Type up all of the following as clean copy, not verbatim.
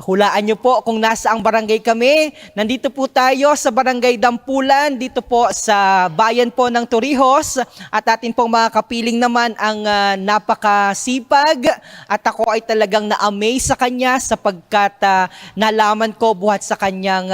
Hulaan nyo po kung nasa ang barangay kami. Nandito po tayo sa Barangay Dampulan, dito po sa bayan po ng Torrijos. At atin pong mga kapiling naman ang napakasipag. At ako ay talagang na-amaze sa kanya sapagkat nalaman ko buhat sa kanyang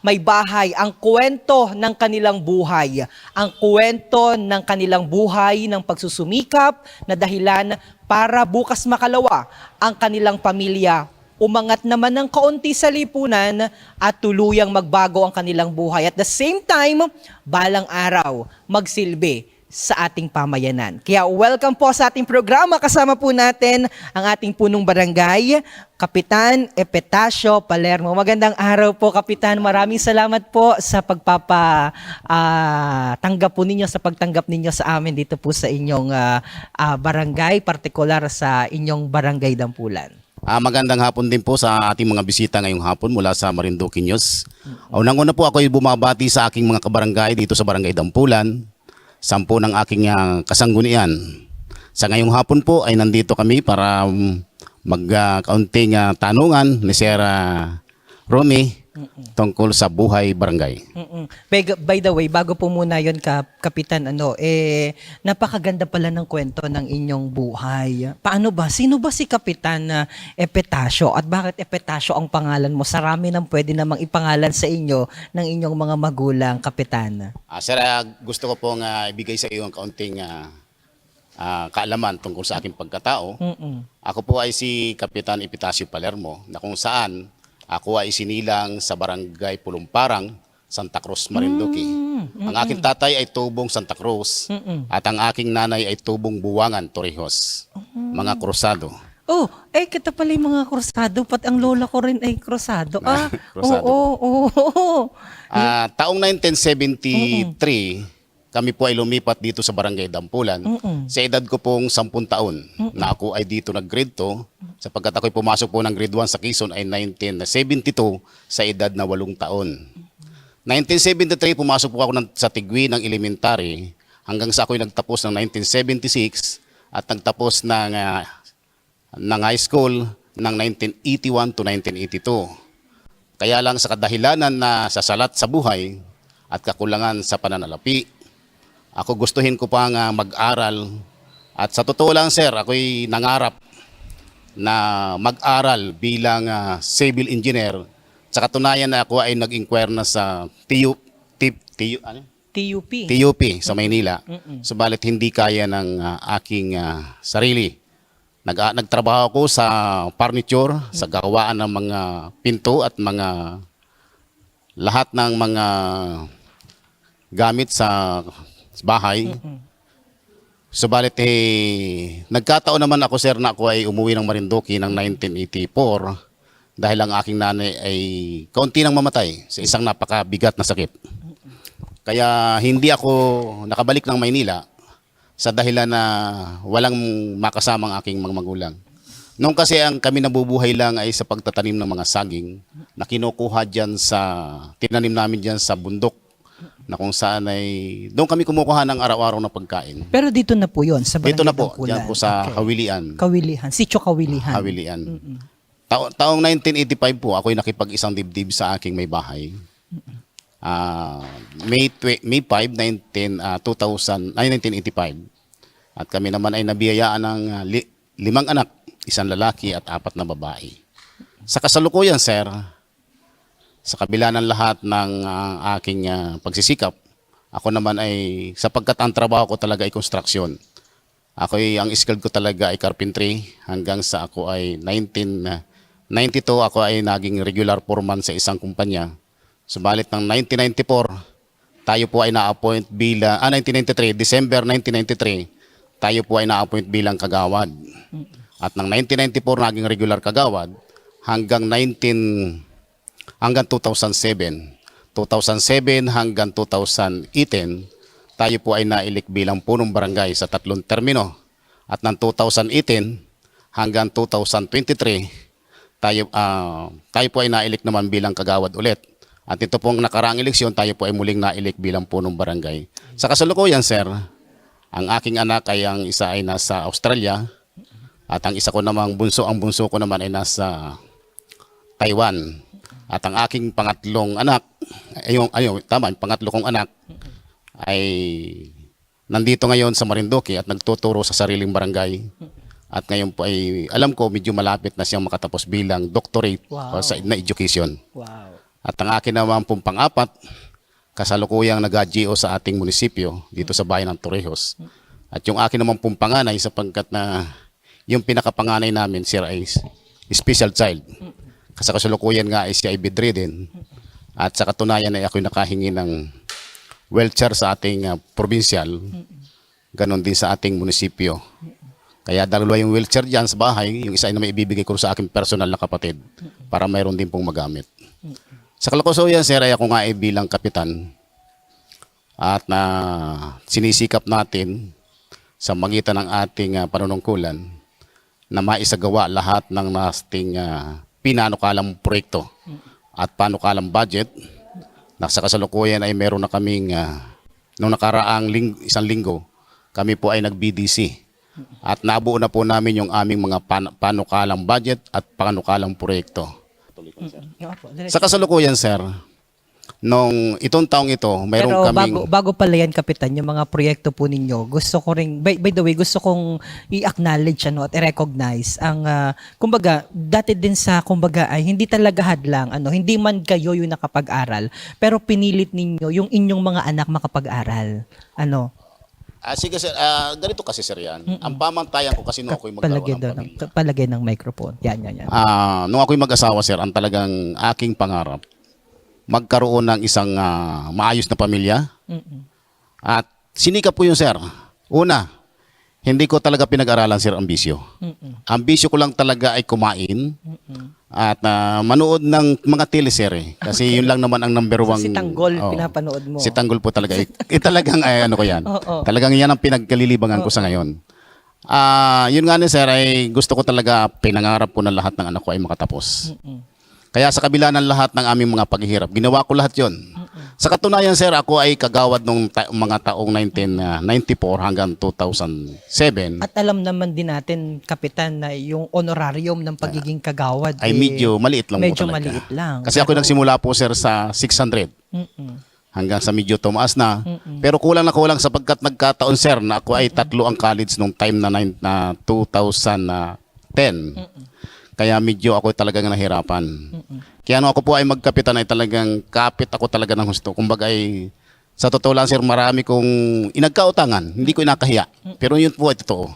may bahay ang kwento ng kanilang buhay. Ang kwento ng kanilang buhay ng pagsusumikap na dahilan para bukas makalawa ang kanilang pamilya. Umangat naman ng kaunti sa lipunan at tuluyang magbago ang kanilang buhay. At the same time, balang araw, magsilbi sa ating pamayanan. Kaya welcome po sa ating programa. Kasama po natin ang ating punong barangay, Kapitan Epitacio Palermo. Magandang araw po, Kapitan. Maraming salamat po sa tanggap po ninyo, sa pagtanggap ninyo sa amin dito po sa inyong barangay, partikular sa inyong Barangay Dampulan. Magandang hapon din po sa ating mga bisita ngayong hapon mula sa Marinduque News. Unang-una po ako ay bumabati sa aking mga kabarangay dito sa Barangay Dampulan, 10 ng aking kasanggunian. Sa ngayong hapon po ay nandito kami para magkaunting tanungan ni Sir Romy tungkol sa buhay barangay. By the way, bago po muna yon, Kapitan, napakaganda pala ng kwento ng inyong buhay. Paano ba? Sino ba si Kapitan Epitacio? At bakit Epitacio ang pangalan mo? Sarami nang pwede namang ipangalan sa inyo ng inyong mga magulang, Kapitan. Sir, gusto ko pong ibigay sa iyo ang kaunting kaalaman tungkol sa aking pagkatao. Ako po ay si Kapitan Epitacio Palermo, na kung saan ako ay sinilang sa Barangay Pulumparang, Santa Cruz, Marinduque. Ang aking tatay ay tubong Santa Cruz at ang aking nanay ay tubong Buwangan, Torrijos. Mga krusado. Oh, kita pala yung mga krusado. Pat ang lola ko rin ay krusado. Krusado. Oo. Taong 1973, kami po ay lumipat dito sa Barangay Dampulan. Sa edad ko pong 10 taon na ako ay dito nag-grade 2, sapagkat ako'y pumasok po ng grade 1 sa Quezon ay 1972 sa edad na 8 taon. 1973 pumasok po ako sa Tigwi ng elementary hanggang sa ako'y nagtapos ng 1976 at nagtapos ng high school ng 1981 to 1982. Kaya lang sa kadahilanan na sasalat sa buhay at kakulangan sa pananalapi, ako gustuhin ko pang mag-aral. At sa totoo lang, sir, ako'y nangarap na mag-aral bilang civil engineer. Sa katunayan na ako ay nag-inquire na sa TUP sa Maynila. Subalit hindi kaya ng aking sarili. Nagtrabaho ako sa furniture, sa gawaan ng mga pinto at mga lahat ng mga gamit sa bahay. Subalit nagkataon naman ako, sir, na ako ay umuwi ng Marinduque ng 1984 dahil ang aking nanay ay kaunti nang mamatay sa isang napakabigat na sakit. Kaya hindi ako nakabalik ng Maynila sa dahilan na walang makasamang aking mga magulang. Noong kasi kami nabubuhay lang ay sa pagtatanim ng mga saging na kinukuha dyan tinanim namin dyan sa bundok, na kung saan ay doon kami kumukuha ng araw-araw na pagkain. Pero dito na po yon, sa Barangay Dito na po, Dampulan. dyan po sa Hawilian. Sitio Kawilihan. Hawilian. Taong 1985 po, ako'y nakipag-isang dibdib sa aking may bahay. May 5, 1985. At kami naman ay nabiyayaan ng 5 anak, 1 lalaki at 4 na babae. Sa kasalukuyan, sir, sa kabila ng lahat ng aking pagsisikap, ako naman ay, sapagkat ang trabaho ko talaga ay construction. Ang skill ko talaga ay carpentry hanggang sa ako ay 1992 ako ay naging regular foreman sa isang kumpanya. Subalit ng 1994, tayo po ay na-appoint bilang, 1993, December 1993, tayo po ay na-appoint bilang kagawad. At ng 1994 naging regular kagawad hanggang 2007. 2007 hanggang 2018, tayo po ay nailik bilang punong barangay sa 3 termino. At ng 2018 hanggang 2023, tayo po ay nailik naman bilang kagawad ulit. At ito pong nakaraang eleksyon, tayo po ay muling nailik bilang punong barangay. Sa kasalukuyan, sir, ang aking anak ay ang isa ay nasa Australia at ang isa ko namang bunso, ang bunso ko naman ay nasa Taiwan. At ang aking pangatlong anak, yung pangatlo kong anak, ay nandito ngayon sa Marinduque at nagtuturo sa sariling barangay. At ngayon po ay alam ko medyo malapit na siyang makatapos bilang doctorate na education. Wow. At ang akin naman pong pang-apat, kasalukuyang nag-GO sa ating munisipyo dito sa bayan ng Torrijos. At yung akin naman pong panganay sapagkat na yung pinakapanganay namin sir ay special child. Kasi kasalukuyan nga ay siya ay bedridden. At sa katunayan ay ako'y nakahingi ng wheelchair sa ating provincial. Ganon din sa ating munisipyo. Kaya dalawa yung wheelchair dyan sa bahay, yung isa ay na may ibibigay ko sa aking personal na kapatid para mayroon din pong magamit. Sa kalukuyan sir ay ako nga ay bilang kapitan at na sinisikap natin sa magitan ng ating panunungkulan na maisagawa lahat ng nasting pinanukalang proyekto at panukalang budget. Sa kasalukuyan ay meron na kaming nung nakaraang isang linggo kami po ay nag-BDC at nabuo na po namin yung aming mga panukalang budget at panukalang proyekto. Sa kasalukuyan sir, nung itong taong ito, mayroon Pero kaming... bago pala yan, Kapitan, yung mga proyekto po ninyo, gusto ko ring, by the way, gusto kong i-acknowledge at i-recognize ang, kumbaga, dati din sa, kumbaga, ay hindi talaga hadlang, hindi man kayo yung nakapag-aral, pero pinilit ninyo yung inyong mga anak makapag-aral. sige sir, ganito kasi sir yan. Ang pamantayan ko kasi nung ako'y magkaroon ng pamilya. Palagay ng microphone. Yan. Nung ako'y mag-asawa sir, ang talagang aking pangarap, magkaroon ng isang maayos na pamilya. At sinikap ko yun sir. Una, hindi ko talaga pinag-aralan sir ang bisyo. Ang bisyo ko lang talaga ay kumain at manood ng mga teleserye. Kasi yun lang naman ang number one. Si Tanggol, pinapanood mo. Si Tanggol po talaga. Talagang ano ko yan. Talagang yan ang pinagkalilibangan ko sa ngayon. Yun nga sir, ay gusto ko talaga, pinangarap ko na lahat ng anak ko ay makatapos. Kaya sa kabila ng lahat ng aming mga paghihirap, ginawa ko lahat yon. Sa katunayan sir, ako ay kagawad nung mga taong 1994 hanggang 2007. At alam naman din natin, Kapitan, na yung honorarium ng pagiging kagawad Ay medyo maliit lang medyo po talaga. maliit lang. Kasi ako nagsimula po sir sa 600 hanggang sa medyo tumaas na. Pero kulang na kulang sapagkat nagkataon sir na ako ay 3 ang college nung time na 2010. Kaya medyo ako talagang nahirapan. Kaya nung ako po ay magkapitan ay talagang kapit ako talaga ng gusto. Kumbaga ay sa totoo lang sir, marami kong inagkautangan. Hindi ko inakahiya. Pero yun po ay totoo.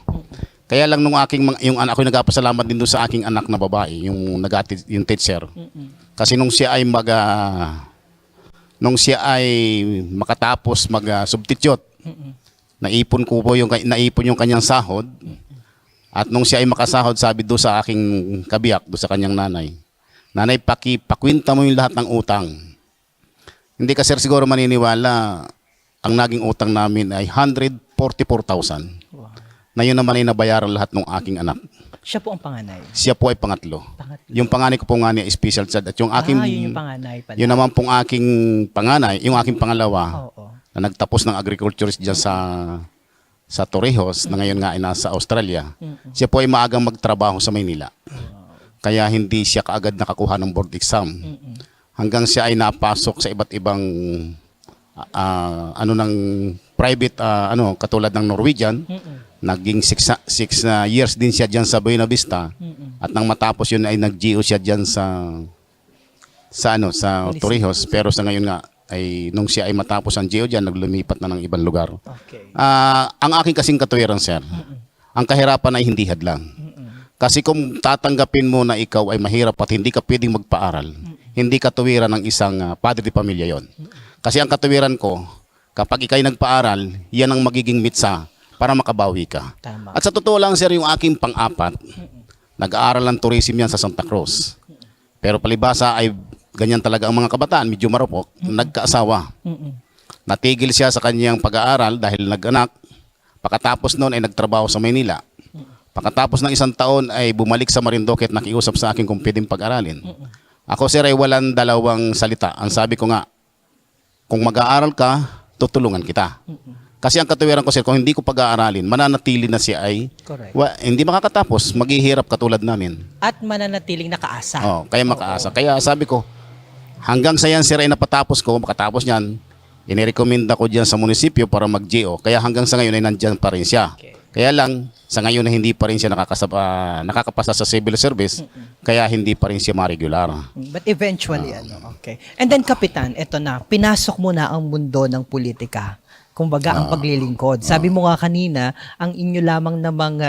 Kaya lang nung yung anak ko nagpasalamat din doon sa aking anak na babae, yung teacher. Kasi nung siya ay makatapos mag-substitute, naipon yung kanyang sahod. At nung siya ay makasahod, sabi doon sa aking kabiyak, doon sa kanyang nanay, "Nanay, pakwinta mo yung lahat ng utang." Hindi ka sir siguro maniniwala, ang naging utang namin ay 144,000. Na yun naman ay nabayaran lahat ng aking anak. Siya po ang panganay. Siya po ay pangatlo. Yung panganay ko po nga niya special child. At yung aking, yun yung panganay pala. yun naman pong aking panganay, yung aking pangalawa, Oo. na nagtapos ng agriculturist dyan sa Torrijos, na ngayon nga ay nasa Australia. Siya po ay maagang magtrabaho sa Maynila. Kaya hindi siya kaagad nakakuha ng board exam. Hanggang siya ay napasok sa iba't ibang ng private katulad ng Norwegian. Naging 6 years din siya diyan sa Buena Vista. At nang matapos yun ay nag-GO siya diyan sa Torrijos. Pero sa ngayon nga ay nung siya ay matapos ang GO diyan, naglumipat na ng ibang lugar. Okay. Ang aking kasing katuwiran sir, ang kahirapan ay hindi hadlang. Kasi kung tatanggapin mo na ikaw ay mahirap at hindi ka pwedeng magpaaral, hindi katuwiran ng isang padre de pamilya yon. Kasi ang katuwiran ko, kapag ikay nagpaaral, yan ang magiging mitsa para makabawi ka. Tama. At sa totoo lang sir, yung aking pang-apat, nag-aaral ng tourism yan sa Santa Cruz. Pero palibasa ay ganyan talaga ang mga kabataan, medyo marupok, nagkaasawa. Natigil siya sa kanyang pag-aaral dahil nag-anak. Pagkatapos noon ay nagtrabaho sa Maynila. Pagkatapos ng 1 taon ay bumalik sa Marinduque at nakiusap sa akin kung pwedeng pag-aralin. Ako sir ay walang dalawang salita. Ang sabi ko nga, kung mag-aaral ka, tutulungan kita. Kasi ang katuwiran ko, sir, kung hindi ko pag-aaralin, mananatili na siya ay Correct. hindi makakatapos, maghihirap katulad namin. At mananatiling nakaasa. Kaya makaasa. Kaya sabi ko, hanggang sa yan, sir, ay napatapos ko, makatapos niyan, inirekomenda ko diyan sa munisipyo para mag-GO. Kaya hanggang sa ngayon ay nandyan pa rin siya. Okay. Kaya lang, sa ngayon na hindi pa rin siya nakakapasa sa civil service, kaya hindi pa rin siya ma-regular. But eventually, okay. And then, Kapitan, eto na, pinasok mo na ang mundo ng politika. Kumbaga, ang paglilingkod. Sabi mo nga kanina, ang inyo lamang na mga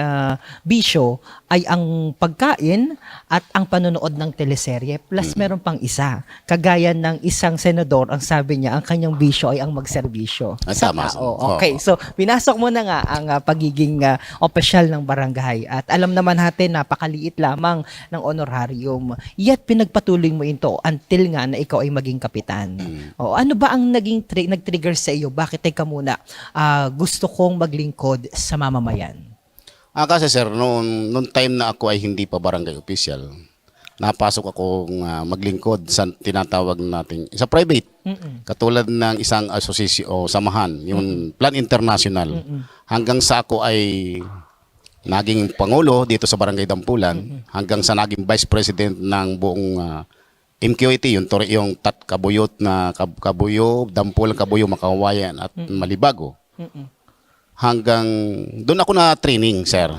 bisyo ay ang pagkain at ang panonood ng teleserye. Plus, meron pang isa. Kagaya ng isang senador, ang sabi niya, ang kanyang bisyo ay ang magserbisyo. Tama. Okay, so pinasok mo na nga ang pagiging opisyal ng barangay. At alam naman natin, napakaliit lamang ng honorarium. Yet, pinagpatuloy mo ito until nga na ikaw ay maging kapitan. Ano ba ang nag-trigger sa iyo? Bakit teka muna, gusto kong maglingkod sa mamamayan? Kasi sir, noong time na ako ay hindi pa barangay official, napasok akong maglingkod sa tinatawag natin sa private. Katulad ng isang association o samahan, yung Plan International. Hanggang sa ako ay naging pangulo dito sa Barangay Dampulan, hanggang sa naging vice president ng buong MQIT, yung Kabuyot na Kabuyo, Dampulan, Kabuyo, Makawayan at Malibago. Hanggang doon ako na training, sir.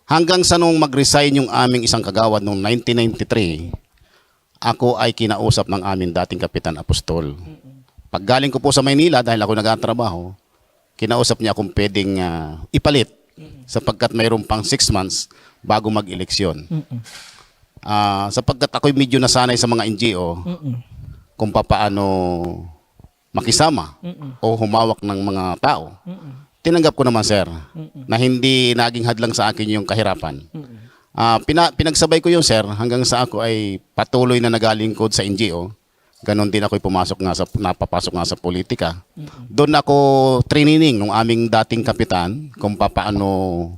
Hanggang sa nung mag-resign yung aming isang kagawad noong 1993, ako ay kinausap ng aming dating Kapitan Apostol. Paggaling ko po sa Maynila, dahil ako nagtatrabaho, kinausap niya kung pwedeng ipalit sapagkat mayroon pang 6 months bago mag-eleksyon. Sapagkat ako'y medyo nasanay sa mga NGO kung paano makisama o humawak ng mga tao. Tinanggap ko naman, sir, na hindi naging hadlang sa akin yung kahirapan. Pinagsabay ko yun, sir, hanggang sa ako ay patuloy na nagalingkod sa NGO. Ganon din ako'y napapasok nga sa politika. Doon ako training ng aming dating kapitan kung paano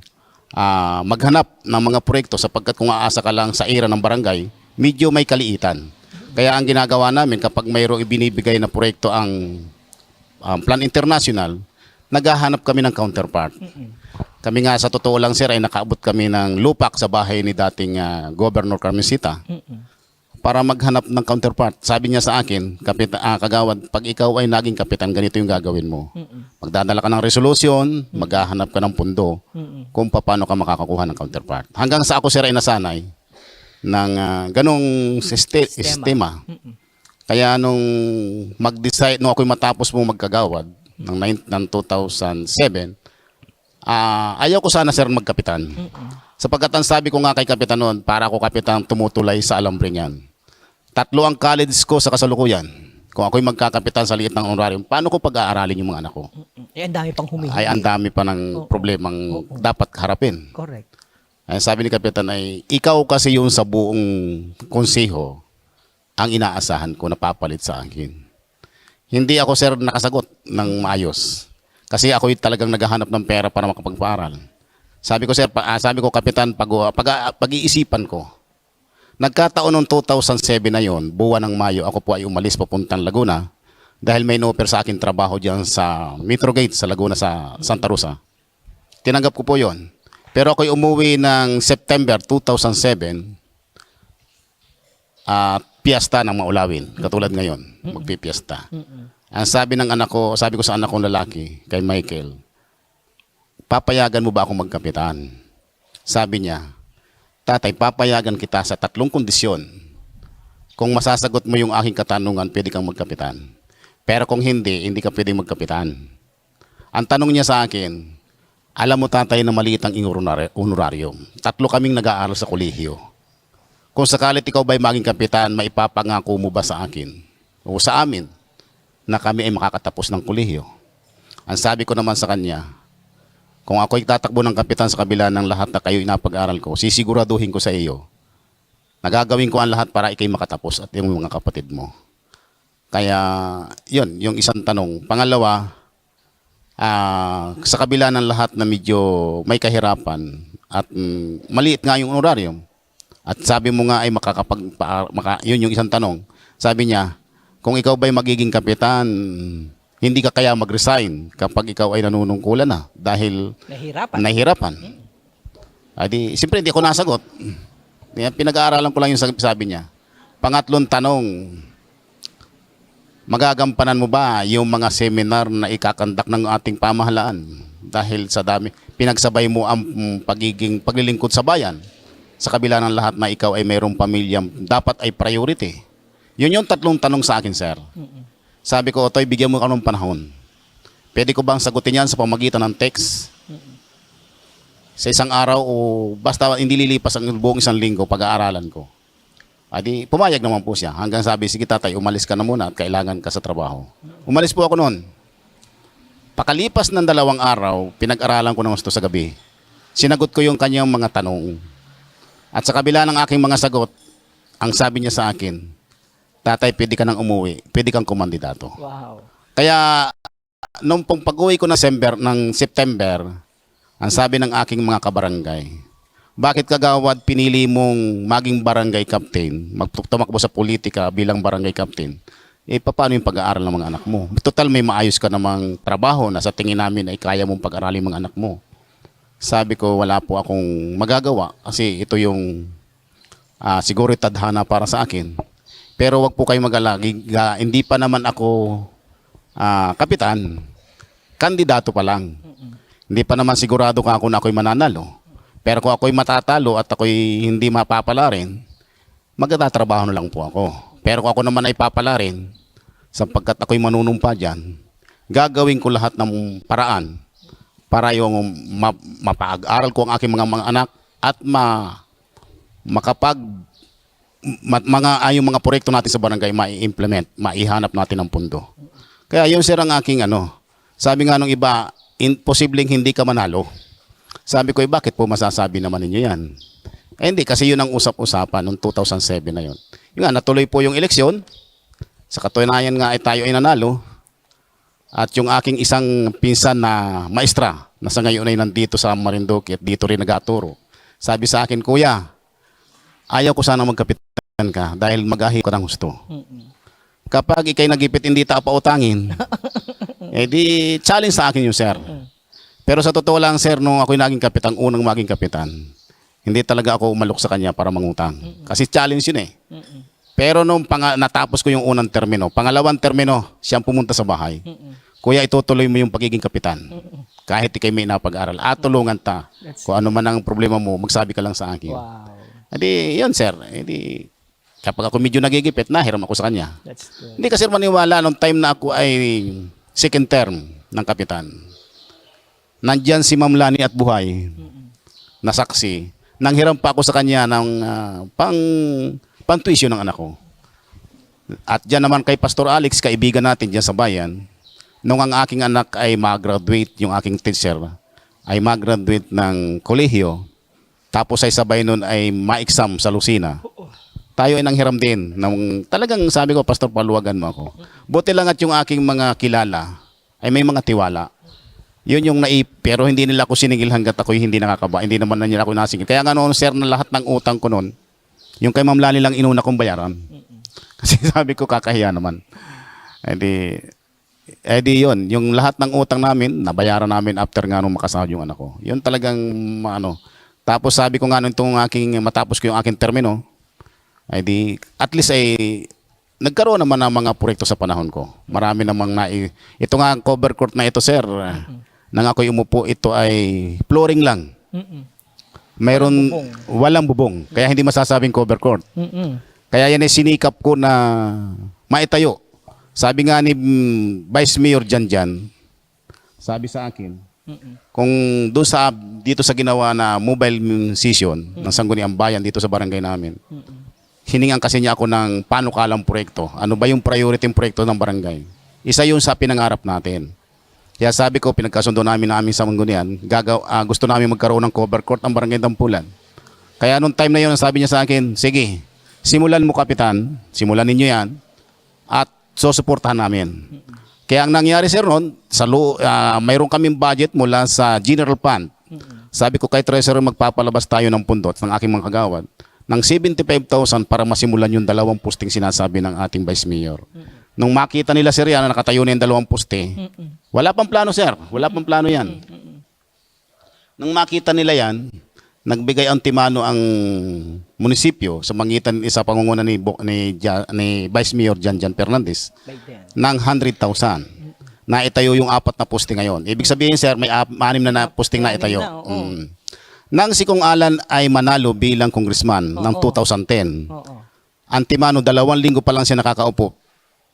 maghanap ng mga proyekto, sapagkat kung aasa ka lang sa era ng barangay, medyo may kaliitan. Kaya ang ginagawa namin kapag mayroong ibinibigay na proyekto ang Plan International, naghahanap kami ng counterpart. Kami nga sa totoo lang, sir, ay nakaabot kami ng lupak sa bahay ni dating Governor Carmencita para maghanap ng counterpart. Sabi niya sa akin, kagawad, pag ikaw ay naging kapitan, ganito yung gagawin mo. Magdadala ka ng resolution, maghahanap ka ng pundo kung paano ka makakakuha ng counterpart. Hanggang sa ako, sir, ay nasanay ng ganong sistema. Kaya nung mag-decide, nung ako'y matapos mo magkagawad, ng 2007, ayaw ko sana, sir, magkapitan. Sapagkat ang sabi ko nga kay kapitan noon, para ako kapitan tumutulay sa Alambriñan. 3 ang college ko sa kasalukuyan. Kung ako'y magkakapitan sa liit ng honorarium, paano ko pag-aaralin yung mga anak ko? Ang dami pang humihingi. Ay, ang dami pa ng problemang dapat harapin. Correct. Ay, sabi ni kapitan ay, ikaw kasi yung sa buong konseho ang inaasahan ko na papalit sa akin. Hindi ako, sir, nakasagot ng maayos. Kasi ako'y talagang naghahanap ng pera para makapagpaaral. Sabi ko, sir, sabi ko, kapitan, pag-iisipan ko. Nagkataon noong 2007 na yon, buwan ng Mayo, ako po ay umalis papuntang Laguna dahil may no-offer sa akin trabaho diyan sa Metrogate sa Laguna sa Santa Rosa. Tinanggap ko po yon. Pero ako'y umuwi ng September 2007 piyesta ng Maulawin, katulad ngayon, magpipiesta. Ang sabi ng anak ko, sabi ko sa anak kong lalaki, kay Michael, papayagan mo ba akong magkapitan? Sabi niya, tatay, papayagan kita sa 3 kondisyon. Kung masasagot mo yung aking katanungan, pwede kang magkapitan. Pero kung hindi, hindi ka pwedeng magkapitan. Ang tanong niya sa akin, alam mo, tatay, na maliit ang honorarium. 3 kaming nag-aaral sa kolehiyo. Kung sakalit ikaw ba'y maging kapitan, maipapangako mo ba sa akin o sa amin na kami ay makakatapos ng kolehiyo? Ang sabi ko naman sa kanya, kung ako'y tatakbo ng kapitan sa kabila ng lahat na kayo inapag-aral ko, sisiguraduhin ko sa iyo, nagagawin ko ang lahat para ikay makatapos at yung mga kapatid mo. Kaya, yun, yung isang tanong. Pangalawa, sa kabila ng lahat na medyo may kahirapan at maliit nga yung honorarium, at sabi mo nga ay yun yung isang tanong. Sabi niya, kung ikaw ba'y magiging kapitan, hindi ka kaya mag-resign kapag ikaw ay nanunungkulan na dahil Nahirapan. nahihirapan. Adi, siyempre hindi ko nasagot. Pinag-aaralan ko lang yung sabi niya. Pangatlong tanong, magagampanan mo ba yung mga seminar na ikakandak ng ating pamahalaan? Dahil sa dami, pinagsabay mo ang paglilingkod sa bayan. Sa kabila ng lahat na ikaw ay mayroong pamilyang dapat ay priority. Yun yung tatlong tanong sa akin, sir. Sabi ko, Otoy, bigyan mo ka ng panahon. Pwede ko bang sagutin yan sa pamagitan ng text? Sa isang araw o basta hindi lilipas ang buong isang linggo pag-aaralan ko. Adi, pumayag naman po siya. Hanggang sabi, sige tatay, umalis ka na muna at kailangan ka sa trabaho. Umalis po ako noon. Pakalipas ng 2 araw, pinag-aralan ko naman ito sa gabi. Sinagot ko yung kanyang mga tanong. At sa kabila ng aking mga sagot, ang sabi niya sa akin, tatay, pwede ka nang umuwi. Pwede kang kumandidato. Wow. Kaya, nung pag-uwi ko ng September, ang sabi ng aking mga kabarangay, bakit kagawad pinili mong maging barangay captain, magtumakbo sa politika bilang barangay captain? Paano yung pag-aaral ng mga anak mo? Total, may maayos ka namang trabaho na sa tingin namin ay kaya mong pag-aralin mga anak mo. Sabi ko, wala po akong magagawa kasi ito yung siguro tadhana para sa akin. Pero wag po kayo mag-alala, hindi pa naman ako kapitan, kandidato pa lang. Hindi pa naman sigurado kung ako na ako'y mananalo. Pero kung ako'y matatalo at ako'y hindi mapapala rin, magtatrabaho na lang po ako. Pero kung ako naman ay papala rin, sapagkat ako'y manunumpa dyan, gagawin ko lahat ng paraan para yung mapag-aral ko ang aking mga anak at yung mga proyekto natin sa barangay mai-implement, maihanap natin ng pundo. Kaya yun sir ang aking sabi nga nung iba, imposibleng hindi ka manalo. Sabi ko, bakit po masasabi naman ninyo yan? Hindi, kasi yun ang usap-usapan noong 2007 na yun. Yung nga, natuloy po yung eleksyon. Sa katunayan nga ay tayo ay nanalo. At yung aking isang pinsan na maestra, na sa ngayon ay nandito sa Marinduque at dito rin nag-aturo. Sabi sa akin, kuya, ayaw ko sana magkapitan ka dahil mag-ahi ko ng gusto. Kapag ikay nagipit, hindi ta pautangin. Di challenge sa akin yung sir. Pero sa totoo lang sir, nung ako'y naging kapitan, unang maging kapitan, hindi talaga ako umalok sa kanya para mangutang. Kasi challenge yun eh. Pero nung natapos ko yung unang termino, pangalawang termino, siyang pumunta sa bahay. Kuya, itutuloy mo yung pagiging kapitan. Kahit ikay may napag-aral. At tulungan ta. Kung ano man ang problema mo, magsabi ka lang sa akin. Wow. Hindi, yun sir. Hindi, kapag ako medyo nagigipit, nahiram ako sa kanya. That's good. Hindi kasi maniwala nung time na ako ay second term ng kapitan. Nandyan si Ma'am Lani at buhay na saksi. Nanghiram pa ako sa kanya ng pang-tuition ng anak ko. At dyan naman kay Pastor Alex, kaibigan natin dyan sa bayan, nung ang aking anak ay mag-graduate, yung aking teacher, ay mag-graduate ng kolehiyo, tapos ay sabay nun ay ma-exam sa Lucena. Tayo ay nanghiram din. Talagang sabi ko, Pastor, paluwagan mo ako. Buti lang at yung aking mga kilala ay may mga tiwala. Yun yung pero hindi nila ako sinigil hanggat ako hindi nakakaba. Hindi naman na nila ako nasingil. Kaya nga noon, sir, na lahat ng utang ko noon, yung kay Ma'am Lani lang inuna kong bayaran. Kasi sabi ko, kakahiya naman. Di yun. Yung lahat ng utang namin, nabayaran namin after nga nung makasahod yung anak ko. Yun talagang, Tapos sabi ko nga nung matapos ko yung aking termino, at least nagkaroon naman ng mga proyekto sa panahon ko. Marami namang ito nga cover court na ito, sir. Nang ako'y umupo, ito ay flooring lang. Mayroon walang bubong. Kaya hindi masasabing cover court. Kaya yan ay sinikap ko na maitayo. Sabi nga ni Vice Mayor Janjan, sabi sa akin, kung dito sa ginawa na mobile session ng Sangguniang Bayan dito sa barangay namin, hiningan kasi niya ako ng panukalang proyekto. Ano ba yung priority proyekto ng barangay? Isa yun sa pinangarap natin. Kaya sabi ko, pinagkasundo namin sa Sanggunian, gusto namin magkaroon ng cover court ang barangay Dampulan. Kaya nung time na yun, sabi niya sa akin, sige, simulan mo kapitan, simulan ninyo yan, at susuportahan namin. Kaya ang nangyari sir noon, mayroon kaming budget mula sa General Fund. Sabi ko kay Treasurer, magpapalabas tayo ng pundot ng aking mga kagawad ng 75,000 para masimulan yung 2 posting sinasabi ng ating Vice Mayor. Nung makita nila sir yan, na nakatayo na yung dalawang poste, wala pang plano sir, wala pang plano yan. Nung makita nila yan, nagbigay antimano ang munisipyo sa mangitan isa pangunguna ni Vice Mayor Jan Fernandez By then. ng 100,000 na itayo yung 4 na poste ngayon. Ibig sabihin sir, may 6 na posting na itayo. na, oo. Nang si Kong Alan ay manalo bilang congressman ng 2010, Oo. antimano 2 linggo pa lang siya nakakaupo,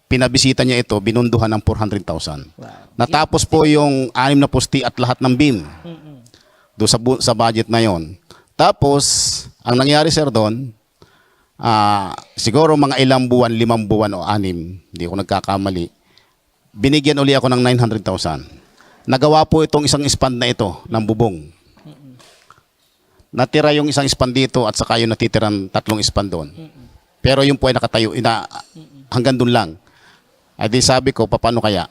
pinabisita niya ito, binunduhan ng 400,000. Wow. Natapos po yung 6 na poste at lahat ng BIM doon sa budget na yon. Tapos, ang nangyari sir doon, siguro mga ilang buwan, 5 buwan o 6, hindi ko nagkakamali, binigyan uli ako ng 900,000. Nagawa po itong isang span na ito ng bubong. Natira yung isang span dito at saka yung natitirang 3 span doon. Pero yung po ay nakatayo, hanggang doon lang. Ay di sabi ko, paano kaya?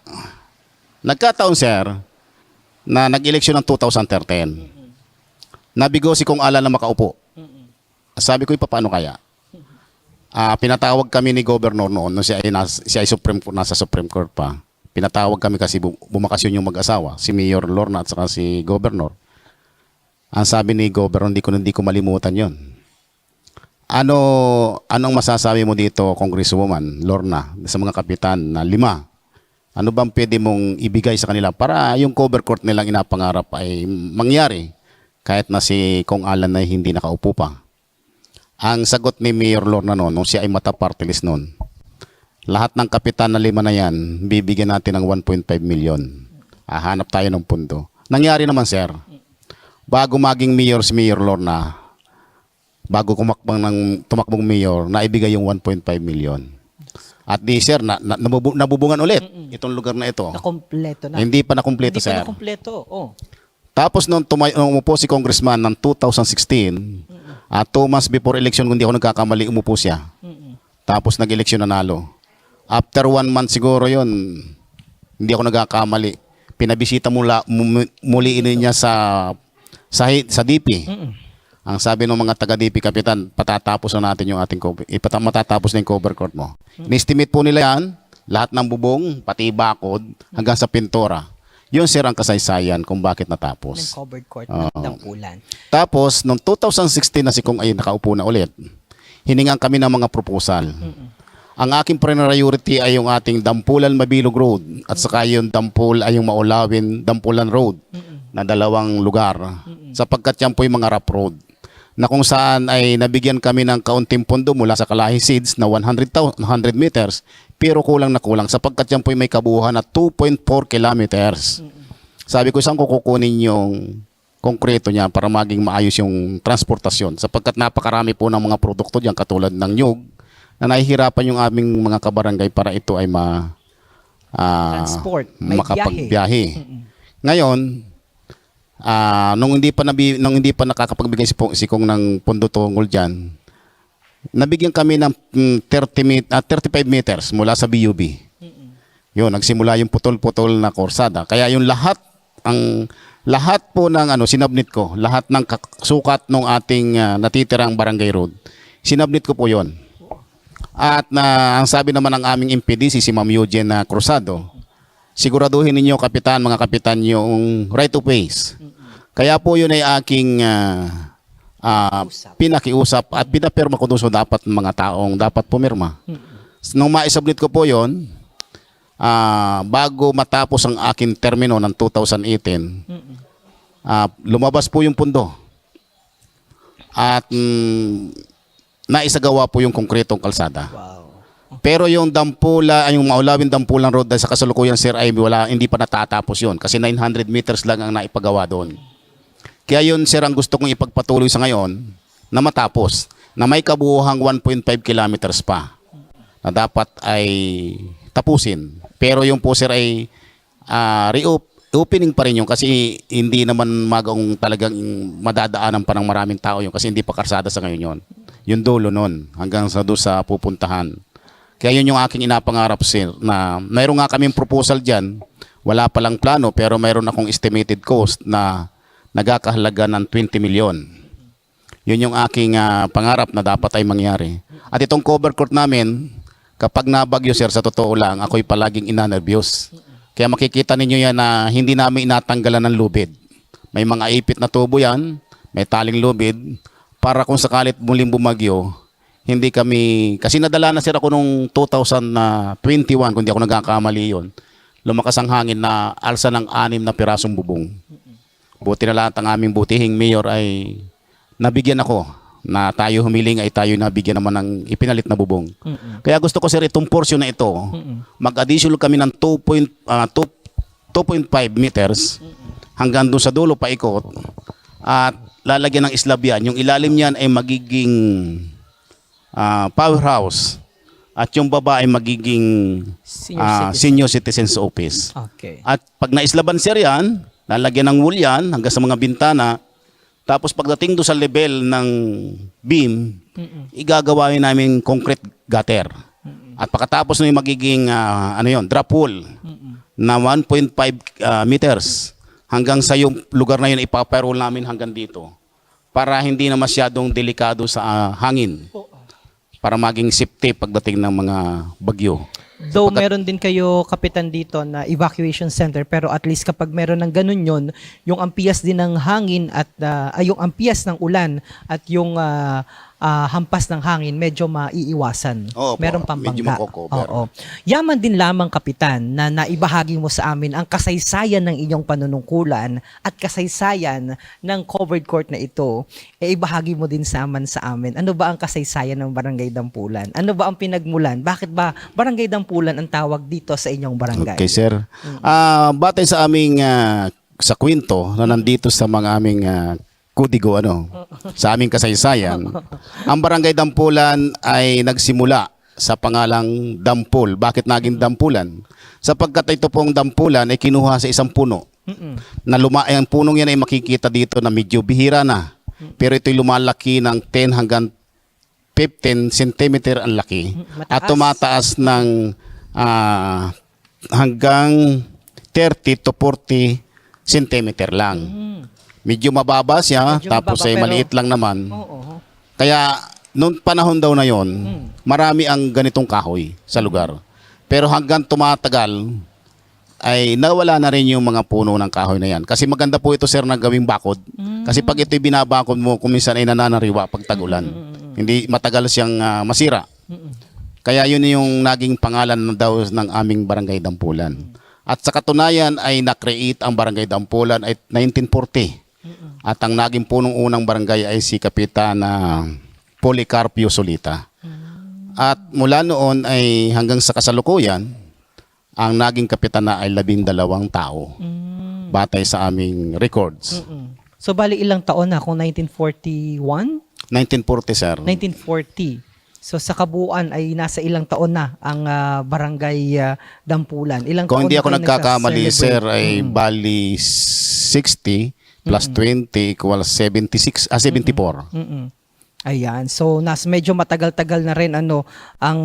Nagkataon sir, na nag-eleksyon ng 2013. Nabigo si Kong Alan na makaupo. Sabi ko, paano kaya? Pinatawag kami ni Governor noon, siya ay nasa Supreme Court pa. Pinatawag kami kasi bumakasyon yung mag-asawa, si Mayor Lorna at saka si Governor. Ang sabi ni Governor, hindi ko malimutan yon. Anong masasabi mo dito, Congresswoman Lorna, sa mga kapitan na 5? Ano bang pwede mong ibigay sa kanila para yung cover court nilang inapangarap ay mangyari kahit na si Kong Alan na hindi nakaupo pa? Ang sagot ni Mayor Lorna noon, nung siya ay mata-party list noon, lahat ng kapitan na 5 na yan, bibigyan natin ng 1.5 million. Hanap tayo ng pundo. Nangyari naman sir, bago maging mayor si Mayor Lorna, bago tumakbong mayor, naibigay yung 1.5 million. At di sir, nabubungan ulit itong lugar na ito. Nakompleto na. Hindi pa nakumpleto Hindi sir. pa nakompleto. Oh. Tapos nung umupo si Congressman ng 2016, 2 months before election, kung di ako nagkakamali, umupo siya. Tapos nag-eleksyon nanalo. After 1 month siguro yon, hindi ako nagkakamali, pinabisita muli niya sa DP. Ang sabi ng mga taga-DP, Kapitan, patatapos na natin yung ating matatapos na yung cover court mo. Ni-estimate po nila yan, lahat ng bubong, pati bakod, hanggang sa pintura. Yun sir ang kasaysayan kung bakit Ng natapos. covered court ng Dampulan. Tapos, noong 2016 na si Kong ay nakaupo na ulit, hiningan kami ng mga proposal. Ang aking priority ay yung ating Dampulan Mabilog Road at saka yung yung Maulawin Dampulan Road na 2 lugar. Sapagkat yan po yung mga rough road na kung saan ay nabigyan kami ng kaunting pondo mula sa Kalahi Seeds na 100 meters, pero kulang na kulang sapagkat yan po may kabuuan na 2.4 kilometers. Sabi ko, saan ko kukunin yung konkreto niya para maging maayos yung transportasyon sapagkat napakarami po ng mga produkto diyan katulad ng nyug na nahihirapan yung aming mga kabarangay para ito ay Transport, may makapagbiyahe. Ngayon, nung hindi pa nakakapagbigay si Kong ng pondo tungkol diyan, nabigyan kami ng 35 meters mula sa BUB. Yun, nagsimula yung putol-putol na korsada. Kaya yung lahat po ng sinabnit ko, lahat ng sukat ng ating natitirang barangay road, sinabnit ko po yon. At ang sabi naman ng aming MPDC, si Ma'am Eugene Cruzado, siguraduhin ninyo, mga kapitan, yung right of ways. Kaya po yun ay aking pinakiusap at pinapirma ko doon so dapat mga taong dapat pumirma. Nung maisablit ko po yon, bago matapos ang aking termino ng 2018, lumabas po yung pundo. At naisagawa po yung konkretong kalsada. Wow. Pero yung yung Maulawin Dampulan Road dahil sa kasalukuyan sir ay hindi pa natatapos yun kasi 900 meters lang ang naipagawa doon. Kaya yun sir ang gusto kong ipagpatuloy sa ngayon na matapos na may kabuuhang 1.5 kilometers pa na dapat ay tapusin. Pero yung po sir ay opening pa rin yun kasi hindi naman talagang madadaanan pa ng maraming tao yun kasi hindi pa karsada sa ngayon yun. Yung dulo nun hanggang doon sa pupuntahan. Kaya yun yung aking inapangarap sir na mayroon nga kaming proposal dyan. Wala palang plano pero mayroon akong estimated cost na nagkakahalaga ng 20 million. Yun yung aking pangarap na dapat ay mangyari. At itong cover court namin, Kapag nabagyo sir, sa totoo lang, ako'y palaging inanervyos. Kaya makikita ninyo yan na hindi namin inatanggalan ng lubid. May mga ipit na tubo yan, may taling lubid, para kung sakalit muling bumagyo, hindi kami, kasi nadala na sir ako nung 2021, kung di ako nagkakamali yun, lumakas ang hangin na alsa ng 6 na pirasong bubong. Buti na lahat ang aming butihing mayor ay nabigyan ako na tayo humiling ay tayo nabigyan naman ng ipinalit na bubong. Kaya gusto ko sir itong portion na ito, mag-additional kami ng 2.5 meters hanggang doon sa dulo paikot at lalagyan ng slab yan. Yung ilalim niyan ay magiging powerhouse at yung baba ay magiging senior citizens office. Okay. At pag naislaban sir yan, lalagyan ng wool yan hanggang sa mga bintana. Tapos pagdating do sa level ng beam, igagawain namin concrete gutter. At pagkatapos na yung magiging drop wall na 1.5 meters hanggang sa yung lugar na yun ipaparol namin hanggang dito para hindi na masyadong delikado sa hangin. Para maging safety pagdating ng mga bagyo. Though meron din kayo, Kapitan, dito na evacuation center, pero at least kapag meron ng ganun yon, yung ampias din ng hangin at yung ampias ng ulan at yung hampas ng hangin, medyo maiiwasan. Oo po, Meron pang medyo bangga. mako-cover. Oo. Yaman din lamang, Kapitan, na naibahagi mo sa amin ang kasaysayan ng inyong panunungkulan at kasaysayan ng covered court na ito, ibahagi mo din sa amin. Ano ba ang kasaysayan ng Barangay Dampulan? Ano ba ang pinagmulan? Bakit ba Barangay Dampulan ang tawag dito sa inyong barangay? Okay, sir. Batay sa aming sa kwento na nandito sa mga aming kudigo sa aming kasaysayan, ang Barangay Dampulan ay nagsimula sa pangalang Dampul. Bakit naging Dampulan? Sapagkat ito pong Dampulan ay kinuha sa isang puno. Na ang punong yan ay makikita dito na medyo bihira na. Pero ito'y lumalaki ng 10 hanggang 15 centimeter ang laki. At tumataas ng hanggang 30 to 40 centimeter lang. Medyo mababa siya, Medyo tapos mababa, ay pero- maliit lang naman. Oo. Kaya noong panahon daw na yon, marami ang ganitong kahoy sa lugar. Pero hanggang tumatagal, ay nawala na rin yung mga puno ng kahoy na yan. Kasi maganda po ito sir na gawing bakod. Kasi pag ito'y binabakod mo, kuminsan ay nananariwa pag tag-ulan. Hindi matagal siyang masira. Kaya yun yung naging pangalan na daw ng aming Barangay Dampulan. At sa katunayan ay na-create ang Barangay Dampulan ay 1940. At ang naging punong unang barangay ay si Kapitan Policarpio Solita. At mula noon ay hanggang sa kasalukuyan, ang naging kapitan na ay 12 tao. Batay sa aming records. So bali ilang taon na kung 1941? 1940 sir. 1940. So sa kabuuan ay nasa ilang taon na ang Barangay Dampulan. Ilang Kung taon hindi na ako kayo nagkakamali sir nagsaselebrate? ay bali 60 plus 20 equals 74. Ayan. So medyo matagal-tagal na rin ang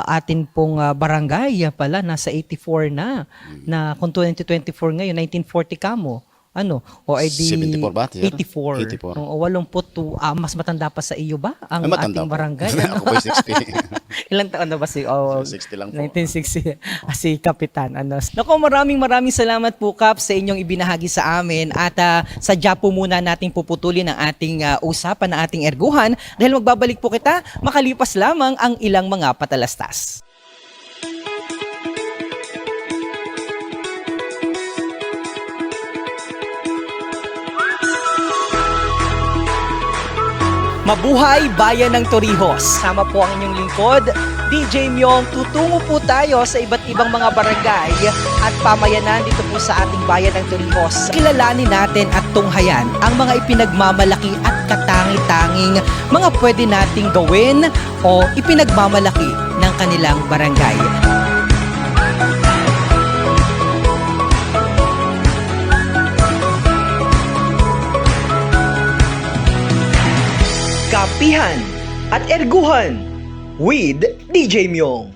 atin pong barangay pala nasa 84 na. Na kung 2024 ngayon 1940 kamo. O ay di 74 ba, sir? 84. 84. O 82. Mas matanda pa sa iyo ba ang Ay, matanda ating po. barangay? Ako po 60. Ilang taon na ba si 60 lang po. 1960 si Kapitan. Naku, maraming salamat po Kap sa inyong ibinahagi sa amin at sadya po muna nating puputulin ang ating usapan ng ating erguhan dahil magbabalik po kita makalipas lamang ang ilang mga patalastas. Mabuhay Bayan ng Torrijos. Sama po ang inyong lingkod, DJ Myong. Tutungo po tayo sa iba't ibang mga barangay at pamayanan dito po sa ating Bayan ng Torrijos. Kilalanin natin at tunghayan ang mga ipinagmamalaki at katangi-tanging mga pwede nating gawin o ipinagmamalaki ng kanilang barangay. Kapihan at Erguhan with DJ Myong.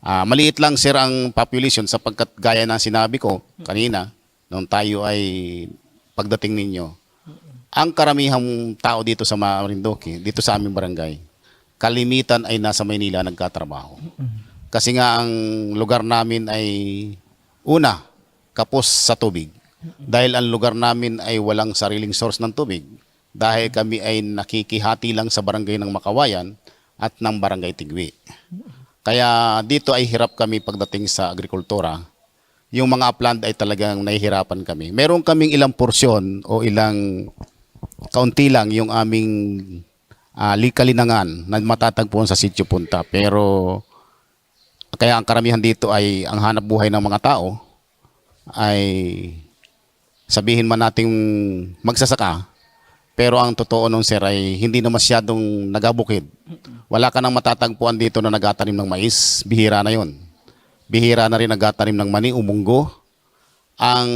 Maliit lang sir ang population sapagkat gaya na sinabi ko kanina, nung tayo ay pagdating ninyo, ang karamihang tao dito sa Marinduque, dito sa aming barangay, kalimitan ay nasa Maynila nagkatrabaho. Kasi nga ang lugar namin ay una, kapos sa tubig. Dahil ang lugar namin ay walang sariling source ng tubig. Dahil kami ay nakikihati lang sa barangay ng Makawayan at ng barangay Tigwi. Kaya dito ay hirap kami pagdating sa agrikultura. Yung mga upland ay talagang nahihirapan kami. Meron kaming ilang porsyon o ilang kaunti lang yung aming likalinangan na matatagpuan sa Sitio Punta. Pero kaya ang karamihan dito ay ang hanap buhay ng mga tao ay sabihin man nating magsasaka. Pero ang totoo nun sir ay hindi na masyadong nagabukid. Wala ka nang matatagpuan dito na nagatanim ng mais, bihira na yon. Bihira na rin nagatanim ng mani, umunggo. Ang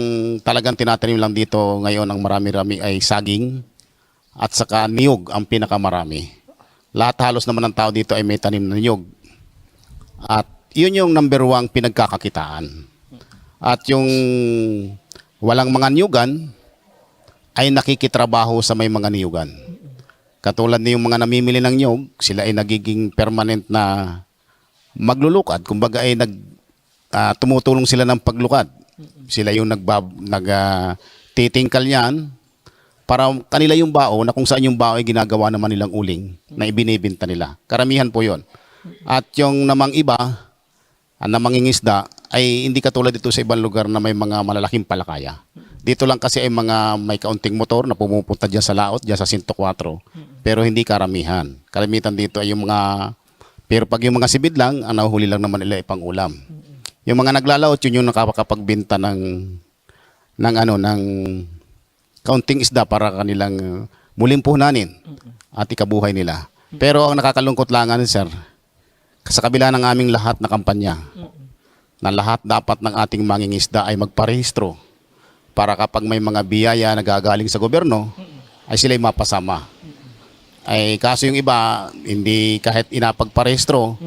talagang tinatanim lang dito ngayon ang marami-rami ay saging at saka niyog ang pinakamarami. Lahat halos naman ng tao dito ay may tanim na niyog. At yun yung number 1 pinagkakakitaan. At yung walang mga niyugan ay nakikitrabaho sa may mga niyugan. Katulad na yung mga namimili ng niyog, sila ay nagiging permanent na maglulukad. Kumbaga ay tumutulong sila ng paglukad. Sila yung titingkal niyan para kanila yung bao na kung saan yung bao ay ginagawa naman nilang uling na ibinibinta nila. Karamihan po yon. At yung namang iba, na mangingisda, ay hindi katulad dito sa ibang lugar na may mga malalaking palakaya. Dito lang kasi ay mga may kaunting motor na pumupunta dyan sa laot, dyan sa 104. Pero hindi karamihan. Karamihan dito ay yung mga, pero pag yung mga sibid lang, ang nahuhuli lang naman nila ay pang ulam. Yung mga naglalaot, yun yung nakakapagbinta ng kaunting isda para kanilang muling puhunanin at ikabuhay nila. Pero ang nakakalungkot lang sir, sa kabila ng aming lahat na kampanya, na lahat dapat ng ating mangingisda ay magparehistro para kapag may mga biyaya na gagaling sa gobyerno, ay sila'y mapasama. Ay kaso yung iba, hindi kahit inapagparehistro,